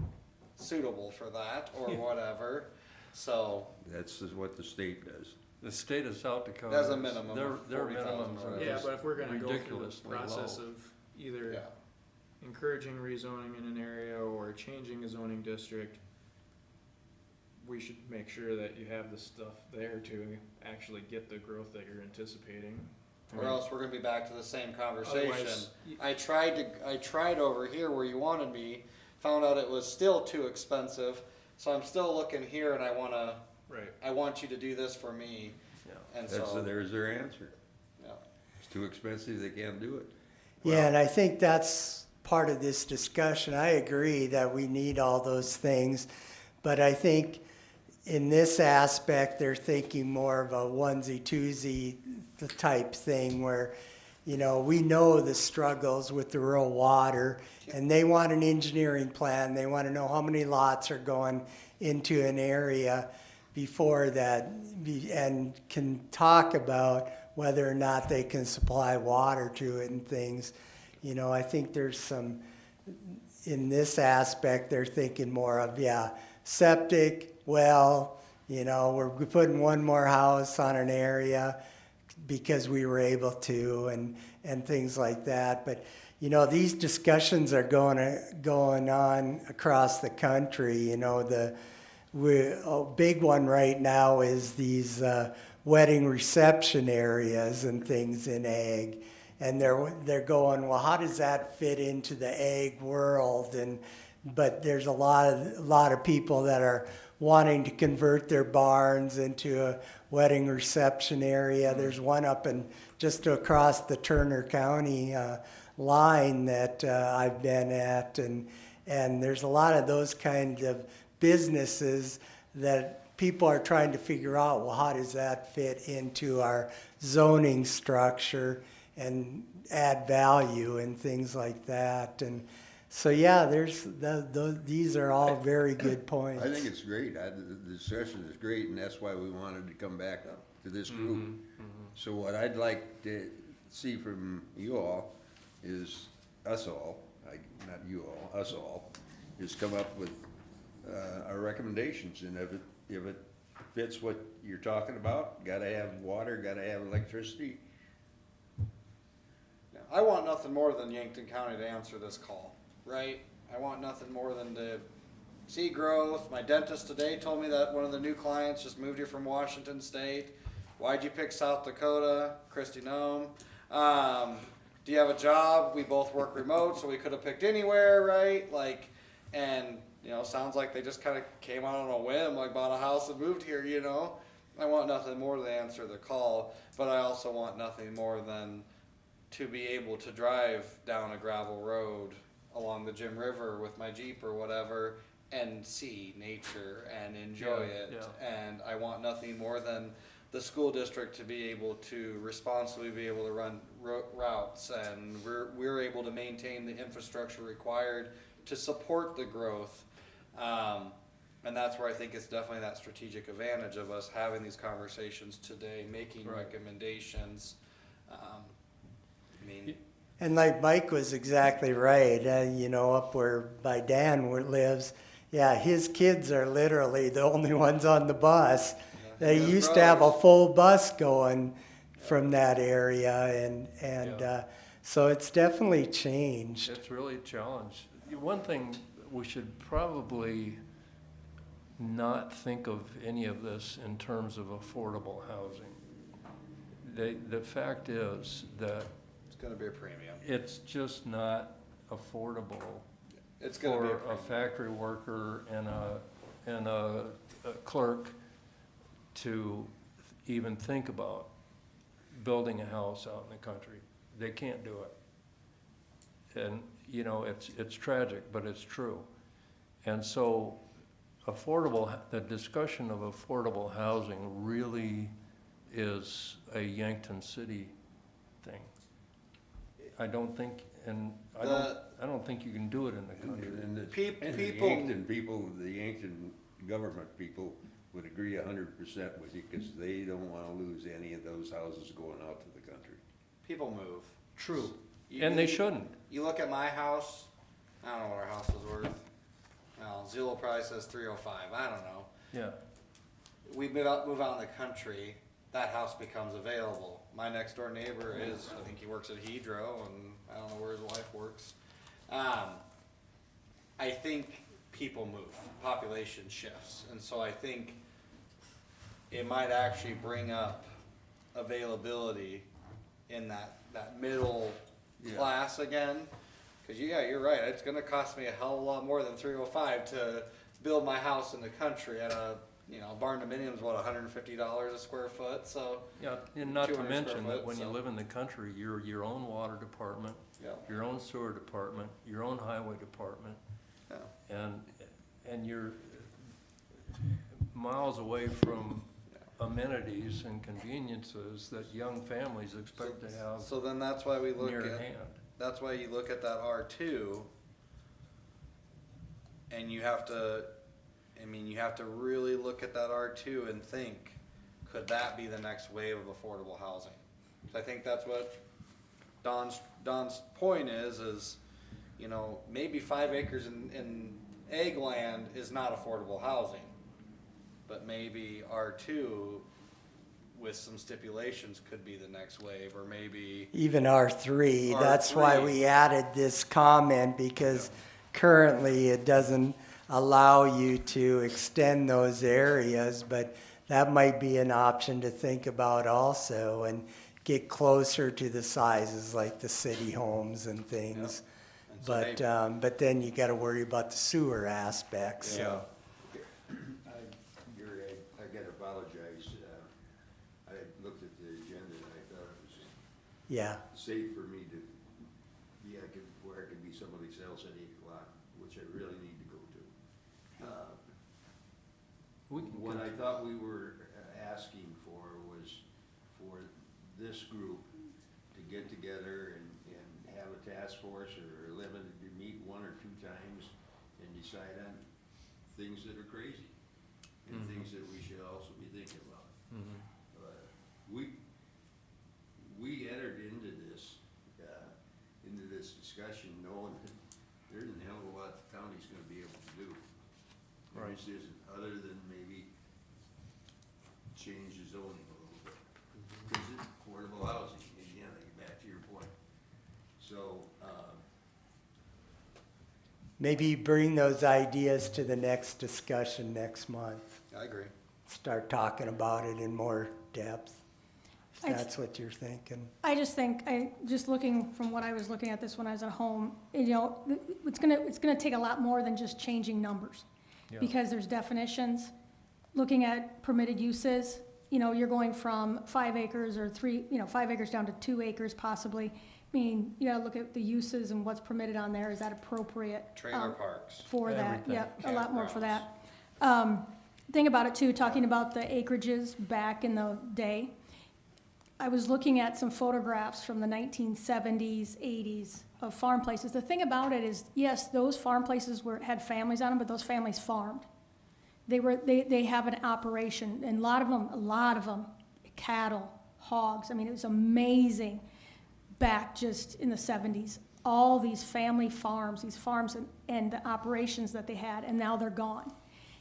suitable for that or whatever. So, That's just what the state does. The state of South Dakota. There's a minimum of Their 40,000 minimums are or- Yeah, just but if we're gonna go through the ridiculously process low. of either yeah. encouraging rezoning in an area or changing a zoning district, we should make sure that you have the stuff there to actually get the growth that you're anticipating. Or else we're gonna be back to the same conversation. Otherwise, I tried over here where you wanted me, found out it was still too expensive, so I'm still looking here and I right. want you to do this for me, Yeah. and There's so, their answer. yeah. It's too expensive, they can't do it. Yeah, and I think that's part of this discussion. I agree that we need all those things, but I think in this aspect, they're thinking more of a onesie twosie type thing where, we know the struggles with the rural water, and they want an engineering plan. They want to know how many lots are going into an area, before that, and can talk about whether or not they can supply water to it and things. You know, I think there's some, in this aspect, they're thinking more of, yeah, septic, well, you know, we're putting one more house on an area because we were able to, and things like that. But, you know, these discussions are going on across the country. You know, a big one right now is these wedding reception areas and things in ag. And they're going, well, how does that fit into the ag world? But there's a lot of people that are wanting to convert their barns into a wedding reception area. There's one up just across the Turner County line that I've been at, and there's a lot of those kinds of businesses that people are trying to figure out, well, how does that fit into our zoning structure and add value and things like that. And so, yeah, these are all very good points. I think it's great. The discussion is great, and that's why we wanted to come back to this group. So what I'd like to see from you all is us all, not you all, us all, is come up with our recommendations. And if it fits what you're talking about, gotta have water, gotta have electricity. I want nothing more than Yankton County to answer this call, right? I want nothing more than to see growth. My dentist today told me that one of the new clients just moved here from Washington State. Why'd you pick South Dakota? Christy Nome. Do you have a job? We both work remote, so we could have picked anywhere, right? Like, and you know, sounds like they just kind of came out on a whim, like bought a house and moved here, you know? I want nothing more than answer the call, but I also want nothing more than to be able to drive down a gravel road along the Jim River with my Jeep or whatever and see nature and enjoy it. And I want nothing more than the school district to be able to responsibly be able to run routes, and we're able to maintain the infrastructure required to support the growth. And that's where I think it's definitely that strategic advantage of us having these conversations today, making recommendations. And like Mike was exactly right, you know, up where by Dan lives, yeah, his kids are literally the only ones on the bus. They used to have a full bus going from that area, and so it's definitely changed. It's really a challenge. One thing, we should probably not think of any of this in terms of affordable housing. The fact is that It's gonna be a premium. it's just not affordable It's gonna be a for a premium. factory worker and a clerk to even think about building a house out in the country. They can't do it. And, you know, it's tragic, but it's true. And so the discussion of affordable housing really is a Yankton City thing. I don't think you can do it in the country. And the People- Yankton people, the Yankton government people would agree 100% with you, because they don't wanna lose any of those houses going out to the country. People move. True. You- And they you- shouldn't. You look at my house, I don't know what our house is worth. Well, Zillow probably says 305, I don't know. Yeah. We move out in the country, that house becomes available. My next door neighbor is, I think he works at Hedro, and I don't know where his wife works. I think people move, population shifts, and so I think it might actually bring up availability in that middle class again. Cause you're right, it's gonna cost me a hell of a lot more than 305 to build my house in the country at a, you know, barn dominium's what, $150 a square foot, so. Yeah, and not to 200 square mention that foot, when you so- live in the country, you're your own water department, Yeah. your own sewer department, your own highway department, Yeah. and you're miles away from amenities and conveniences that young families expect to have So then that's why we look near at, hand. that's why you look at that R2, and you have to, I mean, you have to really look at that R2 and think, could that be the next wave of affordable housing? So I think that's what Don's point is, you know, maybe 5 acres in ag land is not affordable housing. But maybe R2 with some stipulations could be the next wave, or maybe, Even R3, that's why R3. we added this comment, because currently it doesn't allow you to extend those areas, but that might be an option to think about also, and get closer to the sizes like the city homes and things. and so maybe, But then you gotta worry about the sewer aspect, so. I gotta apologize, I looked at the agenda and I thought it was Yeah, safe for me to be, where I could be someplace else at 8 o'clock, which I really need to go to. What I thought we were asking for was for this group to get together and have a task force or limited to meet 1 or 2 times and decide on things that are crazy and things that we should also be thinking about. We entered into this discussion knowing that there isn't a hell of a lot the county's gonna be able to do. Right. This isn't, other than maybe change the zoning a little bit. Because it's affordable housing, again, I get back to your point. So, maybe bring those ideas to the next discussion next month. I agree. Start talking about it in more depth, if I- that's what you're thinking. I just think, just looking from what I was looking at this when I was at home, you know, it's gonna take a lot more than just changing numbers. Yeah. Because there's definitions, looking at permitted uses, you know, you're going from 5 acres or 5 acres down to 2 acres possibly. I mean, you gotta look at the uses and what's permitted on there, is that appropriate? Trailer parks. For that, Everything. yep, a lot more for Campgrounds. that. Thing about it too, talking about the acreages back in the day, I was looking at some photographs from the 1970s, 80s of farm places. The thing about it is, yes, those farm places had families on them, but those families farmed. They have an operation, and a lot of them, cattle, hogs. I mean, it was amazing back just in the 70s. All these family farms, these farms and the operations that they had, and now they're gone.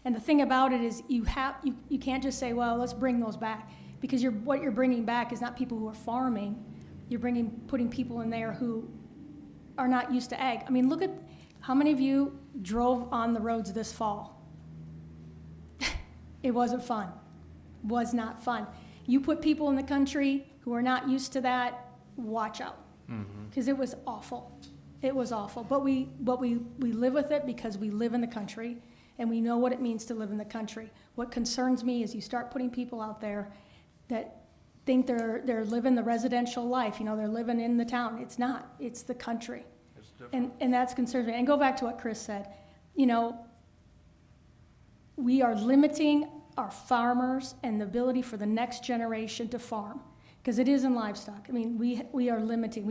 And the thing about it is you can't just say, well, let's bring those back, because what you're bringing back is not people who are farming. You're putting people in there who are not used to ag. I mean, look at how many of you drove on the roads this fall. It wasn't fun. Was not fun. You put people in the country who are not used to that, watch out. Because it was awful. It was awful. But we live with it because we live in the country and we know what it means to live in the country. What concerns me is you start putting people out there that think they're living the residential life, you know, they're living in the town. It's not. It's the country. It's different. And that's concerns me. And go back to what Chris said. You know, we are limiting our farmers and the ability for the next generation to farm, because it is in livestock. I mean, we are limiting.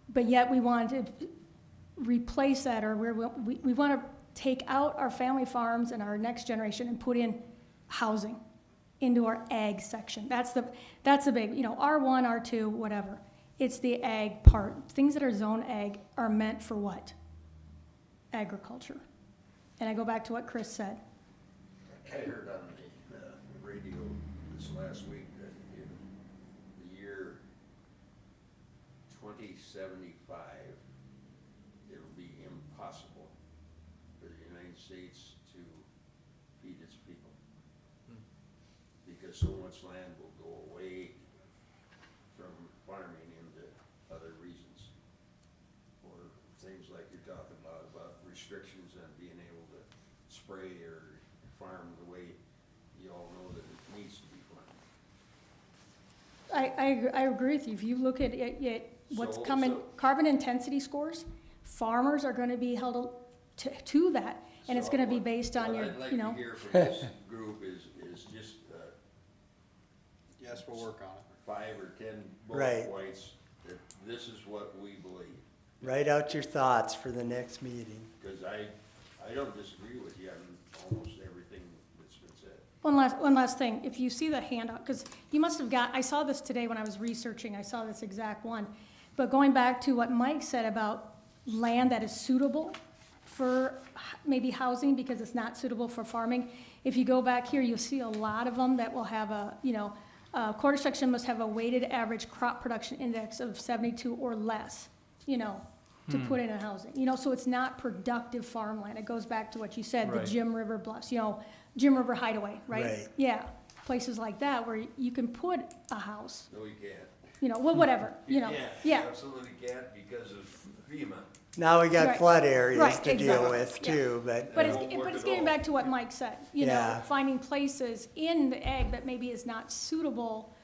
But yet we want to replace that, or we want to take out our family farms and our next generation and put in housing into our ag section. That's the big, you know, R1, R2, whatever. It's the ag part. Things that are zone ag are meant for what? Agriculture. And I go back to what Chris said. I heard on the radio this last week that in the year 2075, it'll be impossible for the United States to feed its people. Because so much land will go away from farming into other reasons. Or things like you're talking about restrictions on being able to spray or farm the way you all know that it needs to be farmed. I agree with you. If you look at what's So- coming, so- carbon intensity scores, farmers are going to be held to that, and it's So going to be what- based on what your, I'd like you know. to hear from this group is just Yes, we'll work on it. 5 or 10 Right. bullet points that this is what we believe. Write out your thoughts for the next meeting. Because I don't disagree with you on almost everything that's been said. One last thing, if you see the handout, because you must have I saw this today when I was researching, I saw this exact one. But going back to what Mike said about land that is suitable for maybe housing because it's not suitable for farming, if you go back here, you'll see a lot of them that will have a quarter section must have a weighted average crop production index of 72 or less, to put in a housing. So it's not productive farmland. It goes back to what you said, the Right. Jim River Bluffs, Jim River Hideaway, right? Right. Yeah, places like that where you can put a house, No, you can't. whatever, You yeah. absolutely can't because of FEMA. Now we got Right. flood areas Right, to deal exactly. with Yeah. too, but, But It it's, won't but work it's at getting all. back to what Mike said, Yeah. finding places in the ag that maybe is not suitable,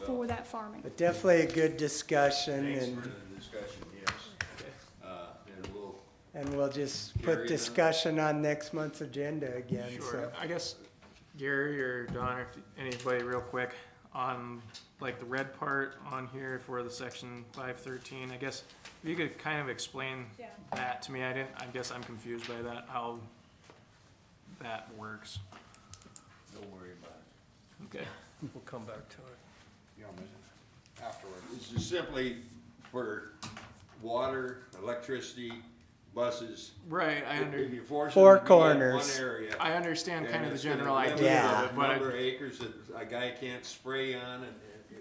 for that farming. but definitely a good discussion Thanks and, for the discussion, yes. And and we'll just Gary, put then? discussion on next month's agenda again, Sure, so. I guess Gary or Don, or if anybody real quick, on like the red part on here for the section 513, I guess if you could kind of explain Yeah. that to me, I guess I'm confused by that, how that works. don't worry about it. Okay. We'll come back to it. Afterwards. This is simply for water, electricity, buses. Right, If you force Four them to be in corners. one area. I understand kind and of the it's gonna general limit idea Yeah. of it, the but number of acres that a guy can't spray on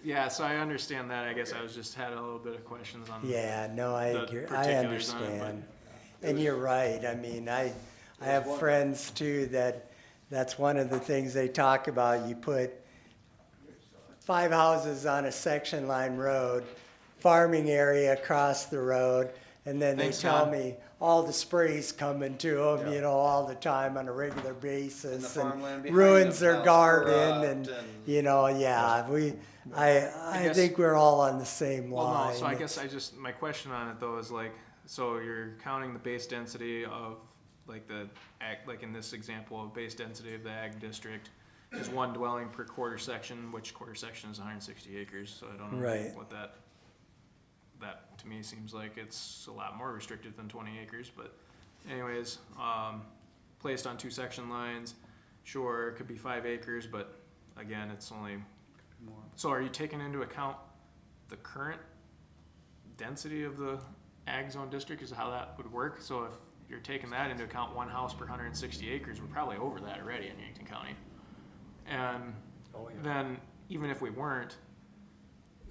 yeah, so I understand that, I guess I was just had a little bit of questions on. Yeah, no, I The agree, I particulars on it, understand. And you're right, I mean, I have friends too that's one of the things they talk about. You put 5 houses on a section line road, farming area across the road, and then they Thanks, tell Don. me all the sprays coming to them, Yeah. all the time on a regular And the basis. farmland behind Ruins them their sounds garden corrupt and, and- I guess- think we're all on the same Well, line. no, so I guess my question on it though is like, so you're counting the base density of like the ag, like in this example of base density of the ag district is 1 dwelling per quarter section, which quarter section is 160 acres, so I don't know Right. what that to me seems like it's a lot more restrictive than 20 acres, but anyways, placed on 2 section lines, sure, it could be 5 acres, but again, it's only, so are you taking into account the current density of the ag zone district is how that would work? So if you're taking that into account, 1 house per 160 acres, we're probably over that already in Yankton County. And Oh, yeah. then even if we weren't,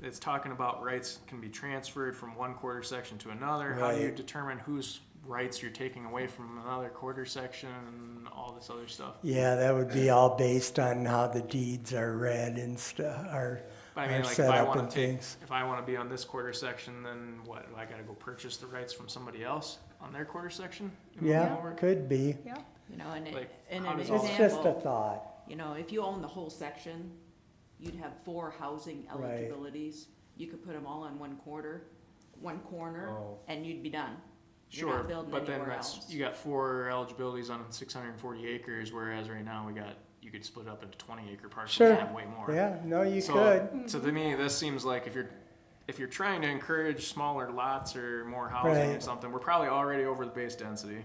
it's talking about rights can be transferred from one quarter section to another. How do you Right. determine whose rights you're taking away from another quarter section and all this other stuff? Yeah, that would be all based on how the deeds are read and stuff, are But I mean, like, if set I up wanna and take, things. if I wanna be on this quarter section, then what, I gotta go purchase the rights from somebody else on their quarter section? and move them Yeah, over? could be. Yeah, And Like, in how an does all It's that- just a example, thought. if you own the whole section, you'd have 4 housing Right. eligibilities. You could put them all in one corner, Oh. and you'd be done. You're Sure, not building but then anywhere that's, else. you got 4 eligibilities on 640 acres, whereas right now you could split up into 20 acre parcels Sure. and have way more. Yeah, no, you So, could. so to me, this seems like if you're trying to encourage smaller lots or more housing or Right. something, we're probably already over the base density.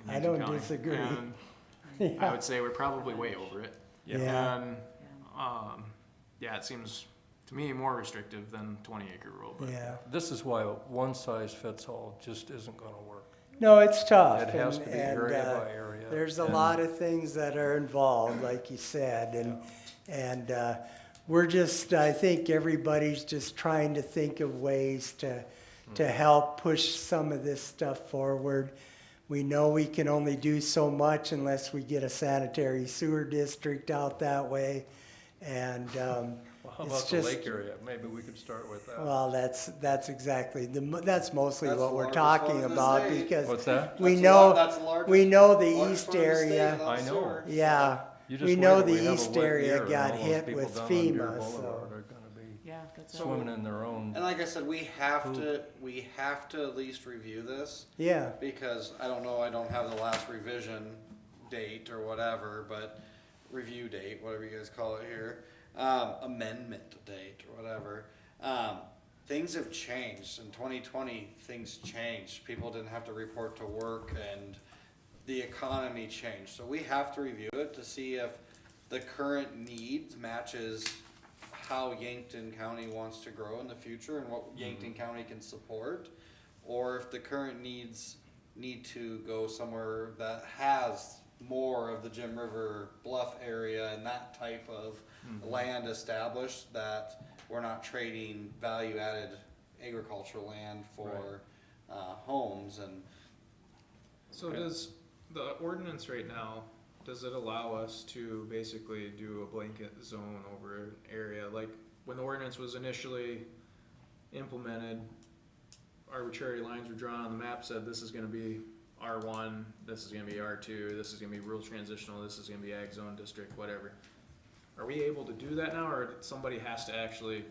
in I Yankton don't County. disagree. And I would say we're probably way over it. Yeah. And, yeah, it seems to me more restrictive than 20 acre rule, but. Yeah. This is why a one-size-fits-all just isn't gonna work. No, it's tough. It has to be and, area by area. There's a and- lot of things that are involved, like you said, and we're just, I think everybody's just trying to think of ways to help push some of this stuff forward. We know we can only do so much unless we get a sanitary sewer district out that way, and, Well, how it's about the just- lake area? Maybe we could start with that. well, that's exactly, that's mostly That's what the we're largest talking one in the about, state. because What's that? we That's know, that's the largest- we know the largest east one in the state area, without I know. sewer. yeah, You just we know wait till the we have a east wet area year and got all those hit people with down on Deer FEMA, Boulevard so. are gonna be Yeah, that's swimming in their own. And like I said, we have to at least review this, Yeah, because I don't know, I don't have the last revision date or whatever, but review date, whatever you guys call it here, amendment date or whatever. Things have changed. In 2020, things changed. People didn't have to report to work, and the economy changed. So we have to review it to see if the current needs matches how Yankton County wants to grow in the future and what Yankton County can support, or if the current needs need to go somewhere that has more of the Jim River Bluff area and that type of land established, that we're not trading value-added agricultural land for homes. And So does the ordinance right now, does it allow us to basically do a blanket zone over an area? Like, when the ordinance was initially implemented, arbitrary lines were drawn on the map, said this is gonna be R1, this is gonna be R2, this is gonna be rural transitional, this is gonna be ag zone district, whatever. Are we able to do that now, or somebody has to actually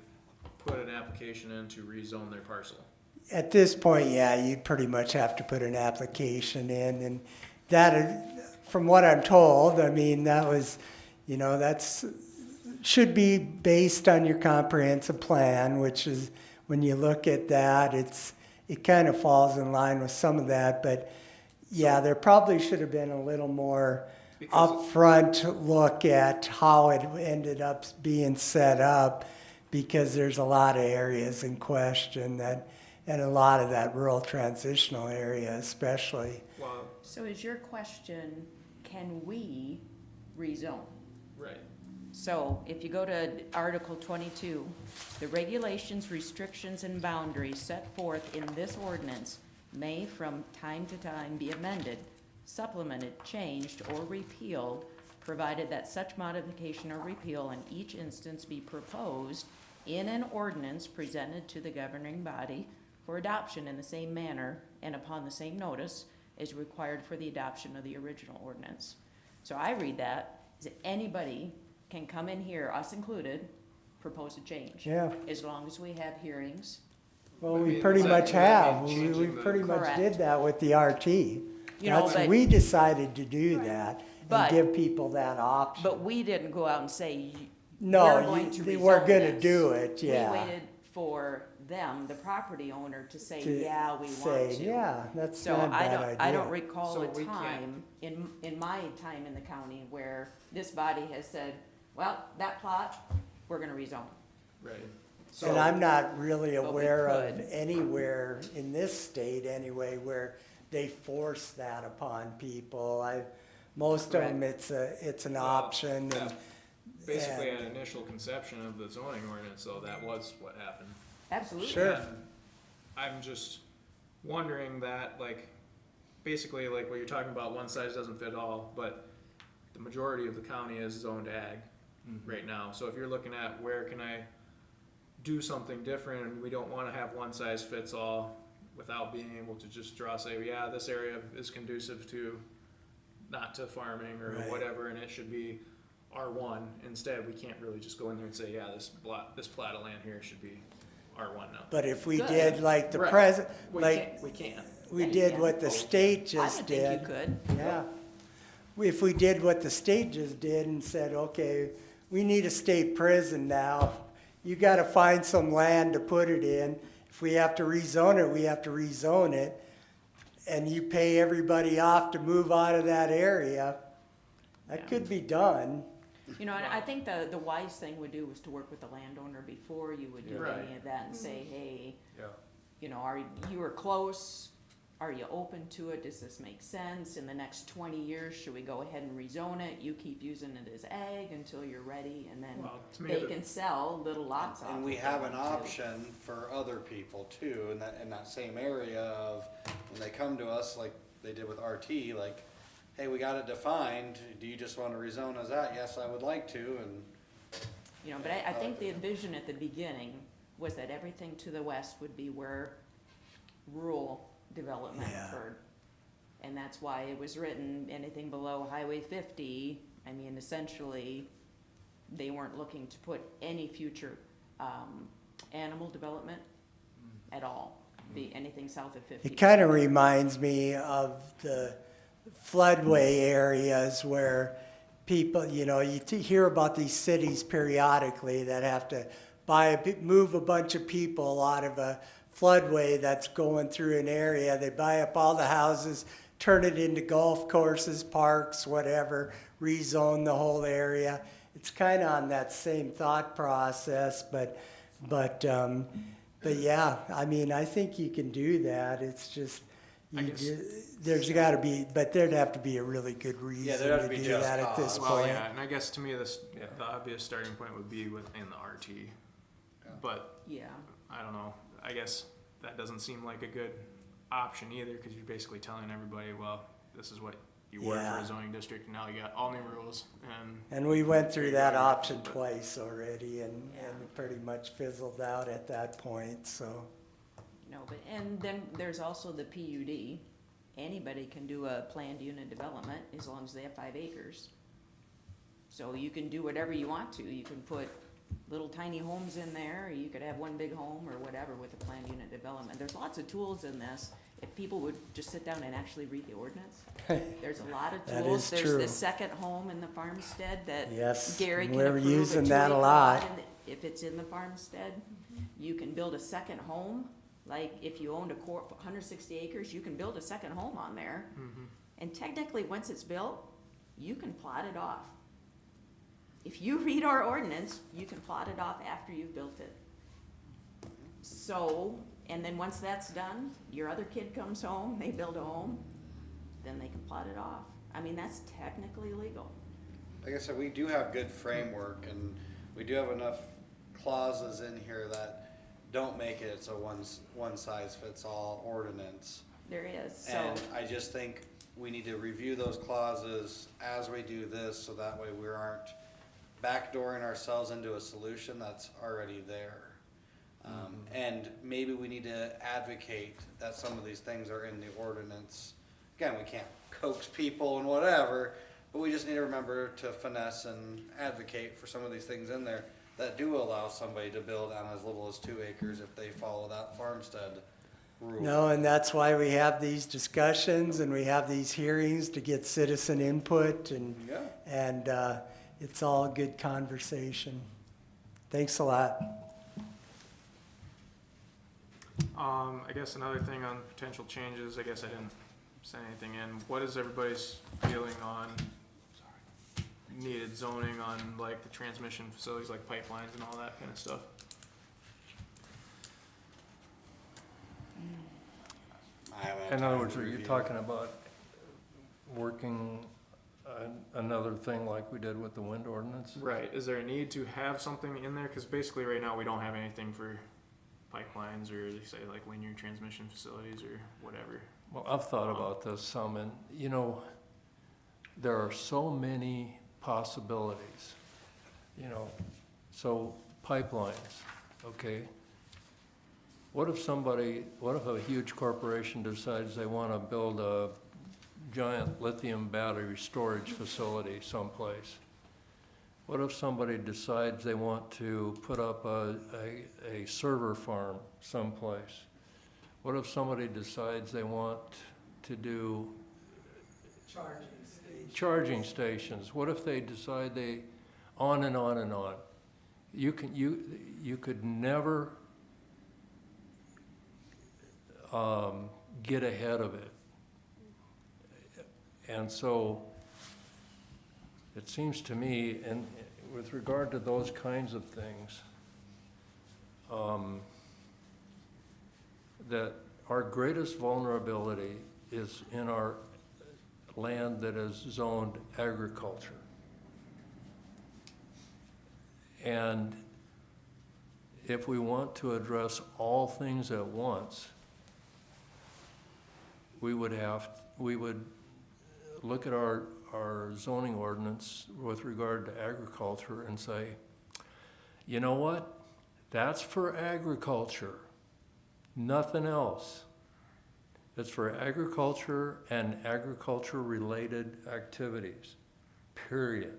put an application in to rezone their parcel? At this point, yeah, you pretty much have to put an application in, and that, from what I'm told, I mean, that was, you know, that's, should be based on your comprehensive plan, which is, when you look at that, it kind of falls in line with some of that, but yeah, there probably should have been a little more upfront look at how it ended up being set up, because there's a lot of areas in question that, and a lot of that rural transitional area especially. Well, So is your question, can we rezone? right. So if you go to Article 22, the regulations, restrictions, and boundaries set forth in this ordinance may from time to time be amended, supplemented, changed, or repealed, provided that such modification or repeal in each instance be proposed in an ordinance presented to the governing body for adoption in the same manner and upon the same notice as required for the adoption of the original ordinance. So I read that as anybody can come in here, us included, propose a change. Yeah, As long as we have hearings. well, I we mean, pretty does that much mean that have, means we changing the- pretty much Correct. did that with the RT. You know, That's, but- we decided to do that and But- give people that option. But we didn't go out and say, No, we're going to we're rezone gonna this. do it, yeah. We waited for them, the property owner, to say, To yeah, we say, want to. yeah, that's So not a I bad don't, I don't idea. recall So a we can't- time in my time in the county where this body has said, well, that plot, we're gonna rezone. Right. And I'm not really But we aware of could. anywhere in this state anyway where they force that upon people. Most of them, it's an Well, option, yeah. and Basically, an initial conception of the zoning ordinance, so that was what happened. Absolutely. Sure. And I'm just wondering that, like, basically, like what you're talking about, one size doesn't fit all, but the majority of the county is zoned ag right now. So if you're looking at where can I do something different, and we don't wanna have one size fits all without being able to just draw, say, yeah, this area is conducive to, not to farming or Right. whatever, and it should be R1. Instead, we can't really just go in there and say, yeah, this plat of land here should be R1 now. but if we Good. did like the Right. present, We like can't, we can't. we Yeah, you did can. what the state I just would did. think you could. Yeah. If we did what the state just did and said, okay, we need a state prison now, you gotta find some land to put it in. If we have to rezone it, we have to rezone it. And you pay everybody off to move out of that area. That Yeah. could be done. You know, and I think the wise thing would do was to work with the landowner before you would do Right. any of that and say, hey, Yeah. you know, you are close, are you open to it, does this make sense? In the next 20 years, should we go ahead and rezone it? You keep using it as ag until you're ready, and then Well, to me, they the- can sell little lots off. And we if they have an want to. option for other people too, in that same area of, when they come to us, like they did with RT, like, hey, we got it defined, do you just wanna rezone as that? Yes, I would like to, and You know, but I think the vision at the beginning was that everything to the west would be where rural development Yeah. occurred. And that's why it was written, anything below Highway 50, I mean, essentially, they weren't looking to put any future, animal development at all, be anything south of 50. It kind of reminds me of the floodway areas where people, you know, you hear about these cities periodically that have to move a bunch of people out of a floodway that's going through an area. They buy up all the houses, turn it into golf courses, parks, whatever, rezone the whole area. It's kind of on that same thought process, but yeah, I mean, I think you can do that. It's just, I guess- there's got to be, but there'd have to be a really good reason there'd have to to be do just that at this cause. Well, point. yeah, and I guess to me, the Yeah. obvious starting point would be within the RT. But Yeah. I don't know, I guess that doesn't seem like a good option either, cause you're basically telling everybody, well, this is what you were for Yeah. a zoning district, and now you got all new rules, and And we went through that option twice already and pretty much fizzled out at that point, so. No, but, and then there's also the PUD. Anybody can do a planned unit development as long as they have 5 acres. So you can do whatever you want to. You can put little tiny homes in there, or you could have one big home or whatever with a planned unit development. There's lots of tools in this. If people would just sit down and actually read the ordinance, there's a lot of That tools. is There's true. the second home in the farmstead that Yes, Gary can we're approve using a that a 2-acre lot. lot, and if it's in the farmstead, you can build a second home. Like if you owned 160 acres, you can build a second home on there. And technically, once it's built, you can plot it off. If you read our ordinance, you can plot it off after you've built it. So, and then once that's done, your other kid comes home, they build a home, then they can plot it off. I mean, that's technically legal. Like I said, we do have good framework, and we do have enough clauses in here that don't make it it's a one size fits all ordinance. There is, so, And I just think we need to review those clauses as we do this, so that way we aren't backdooring ourselves into a solution that's already there. And maybe we need to advocate that some of these things are in the ordinance. Again, we can't coax people and whatever, but we just need to remember to finesse and advocate for some of these things in there that do allow somebody to build on as little as 2 acres if they follow that farmstead rule. No, and that's why we have these discussions and we have these hearings to get citizen input Yeah. and it's all good conversation. Thanks a lot. I guess another thing on potential changes, I guess I didn't send anything in. What is everybody's feeling on needed zoning on like the transmission facilities, like pipelines and all that kind of stuff? I haven't had In other time words, to are you review. talking about working another thing like we did with the wind ordinance? Right, is there a need to have something in there? Cause basically right now we don't have anything for pipelines or they say like linear transmission facilities or whatever. Well, I've thought about this some, and, you know, there are so many possibilities, you know, so pipelines, okay? What if a huge corporation decides they wanna build a giant lithium battery storage facility someplace? What if somebody decides they want to put up a server farm someplace? What if somebody decides they want to do charging stations? What if they decide on and on and on? You could never get ahead of it. And so it seems to me, and with regard to those kinds of things, that our greatest vulnerability is in our land that is zoned agriculture. And if we want to address all things at once, we would look at our zoning ordinance with regard to agriculture and say, you know what? That's for agriculture, nothing else. It's for agriculture and agriculture-related activities, period.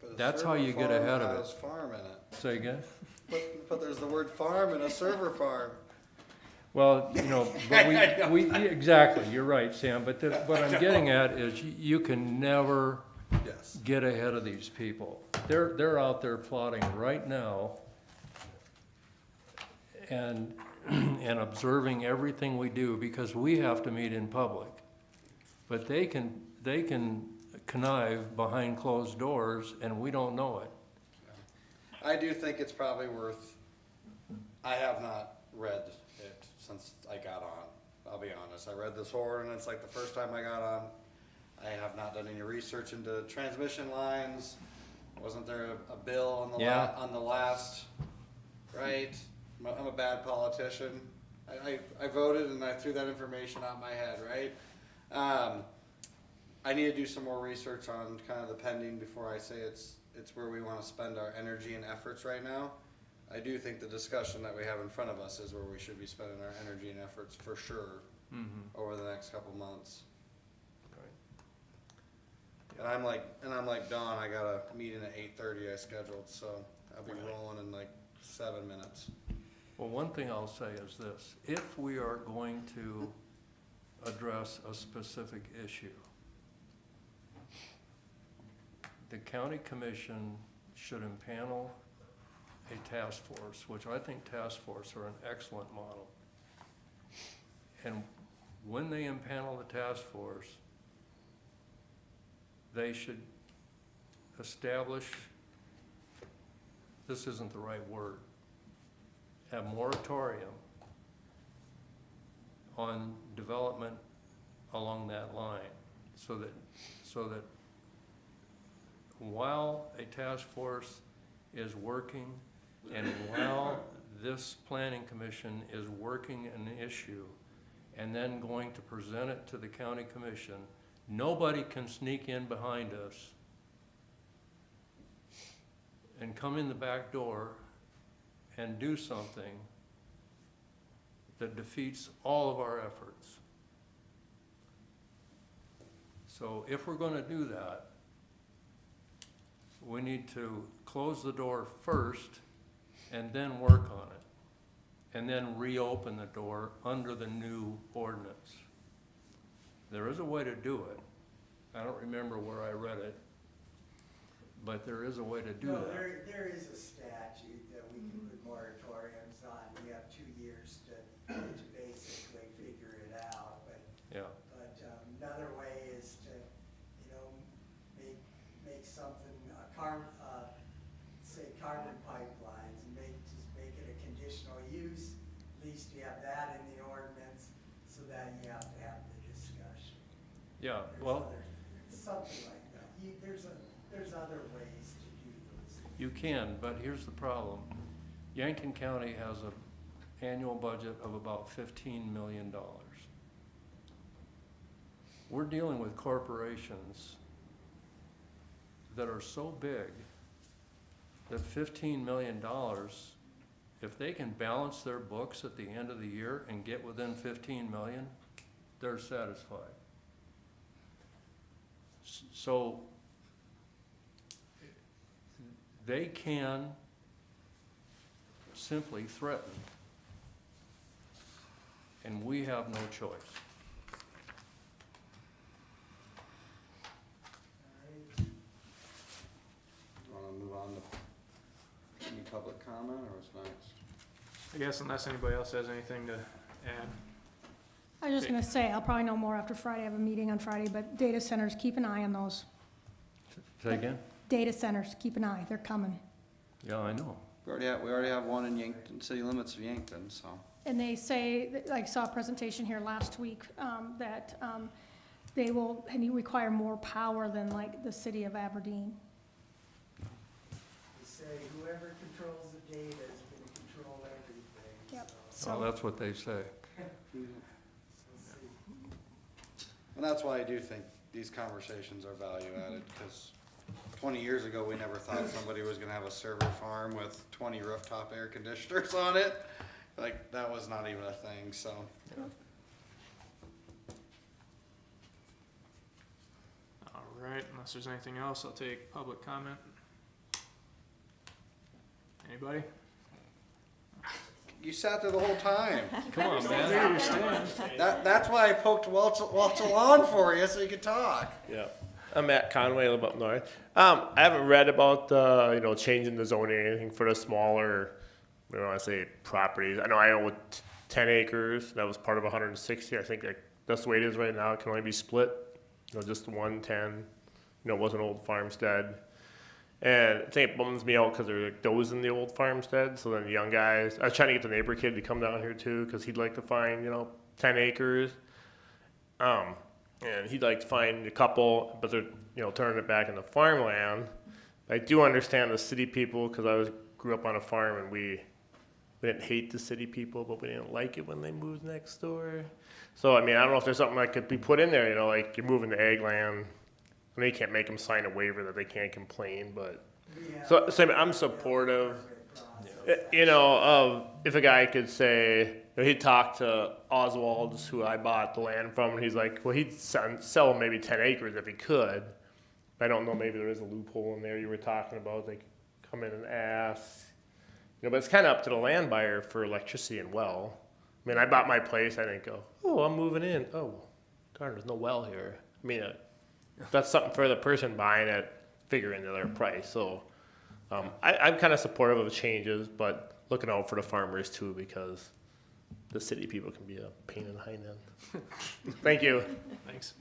But a That's how server you get farm ahead of has farm in it. Say again? But there's the word farm in a server farm. Well, you know, but exactly, you're right, Sam, but what I'm getting at is you can never Yes. get ahead of these people. They're out there plotting right now, and and observing everything we do, because we have to meet in public. But they can connive behind closed doors and we don't know it. I do think it's probably worth, I have not read it since I got on, I'll be honest. I read this ordinance like the first time I got on. I have not done any research into transmission lines. Wasn't there a bill on the Yeah. on the last, right? I'm a bad politician. I voted and I threw that information out my head, right? I need to do some more research on kind of the pending before I say it's where we want to spend our energy and efforts right now. I do think the discussion that we have in front of us is where we should be spending our energy and efforts for sure over the next couple months. And I'm like Dawn, I got a meeting at 8:30 I scheduled, so I'll be rolling in like 7 minutes. Well, one thing I'll say is this: if we are going to address a specific issue, the county commission should impanel a task force, which I think task force are an excellent model. And when they impanel the task force, they should establish, this isn't the right word, a moratorium on development along that line, so that while a task force is working and while this planning commission is working an issue and then going to present it to the county commission, nobody can sneak in behind us and come in the back door and do something that defeats all of our efforts. So if we're gonna do that, we need to close the door first and then work on it, and then reopen the door under the new ordinance. There is a way to do it. I don't remember where I read it, but there is a way to do that. There is a statute that we can put moratoriums on. We have 2 years to basically figure it out, but Yeah, another way is to, make something, say carbon pipelines, and just make it a conditional use. At least you have that in the ordinance, so that you have to have the discussion. yeah, Something like that. There's other ways to do those things. you can, but here's the problem. Yankton County has an annual budget of about $15 million. We're dealing with corporations that are so big that $15 million, if they can balance their books at the end of the year and get within 15 million, they're satisfied. So they can simply threaten, and we have no choice. Want to move on to any public comment, or what's next? I guess unless anybody else has anything to add. I was just gonna say, I'll probably know more after Friday. I have a meeting on Friday, but data centers, keep an eye on those. Say again? Data centers, keep an eye, they're coming. Yeah, I know. We already have one in Yankton, city limits of Yankton, so. And they say, I saw a presentation here last week, that they will require more power than like the city of Aberdeen. They say whoever controls the data is gonna control everything. Yep. So, Well, that's what they say. we'll see. And that's why I do think these conversations are value added, because 20 years ago, we never thought somebody was gonna have a server farm with 20 rooftop air conditioners on it. Like, that was not even a thing, so. All right, unless there's anything else, I'll take public comment. Anybody? You sat there the whole time. Come on, man. There you stand. That's why I poked Welch on for you, so you could talk. Yeah, I'm at Conway, I live up north. I haven't read about the, changing the zoning or anything for the smaller we don't wanna say properties. I know I own 10 acres, that was part of 160, I think that's the way it is right now, it can only be split, just 110, it was an old farmstead. And I think it bums me out because there's like does in the old farmstead, so then the young guys, I was trying to get the neighbor kid to come down here too, because he'd like to find, 10 acres. And he'd like to find a couple, but they're, turning it back into farmland. I do understand the city people, because grew up on a farm and we didn't hate the city people, but we didn't like it when they moved next door. So, I mean, I don't know if there's something that could be put in there, like you're moving to ag land. I mean, you can't make them sign a waiver that they can't complain, but, so I'm supportive, of if a guy could say, he'd talk to Oswald, who I bought the land from, and he's like, well, he'd sell maybe 10 acres if he could. I don't know, maybe there is a loophole in there you were talking about, they come in and ask. But it's kind of up to the land buyer for electricity and well. I mean, I bought my place, I didn't go, oh, I'm moving in. Oh, darn, there's no well here. I mean, that's something for the person buying it, figure into their price. So I'm kind of supportive of changes, but looking out for the farmers too, because the city people can be a pain in the hind end. Thank you. Thanks.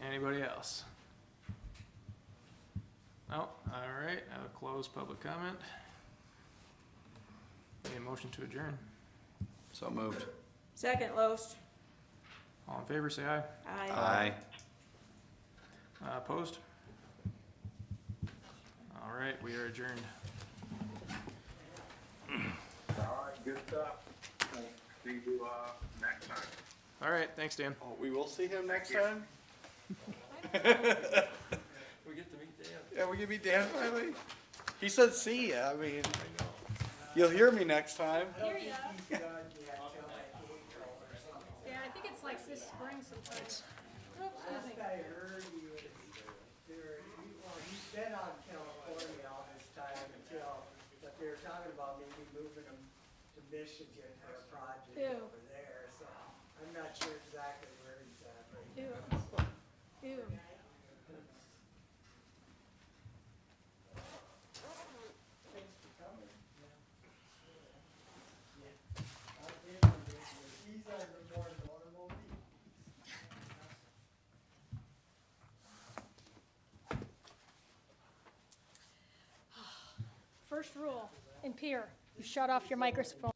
Anybody else? No, all right, I'll close public comment. Need a motion to adjourn. So moved. Second, Loest. All in favor, say aye. Aye. Opposed? All right, we are adjourned. All right, good stuff. See you, next time. All right, thanks, Dan. Oh, we will see him next time? We get to meet Dan. Yeah, we can meet Dan finally. He said see ya, I mean, you'll hear me next time. Hear ya. Yeah, I think it's like this spring sometime. Oops, excuse me. I heard he's been on California all this time but they were talking about maybe moving him to Michigan for a project Ew. over there, so I'm not sure exactly where he's at right Ew. now. Ew. Thanks for coming. I'll give him this, but these are the more normal meetings. First rule in Pier, you shut off your microphone.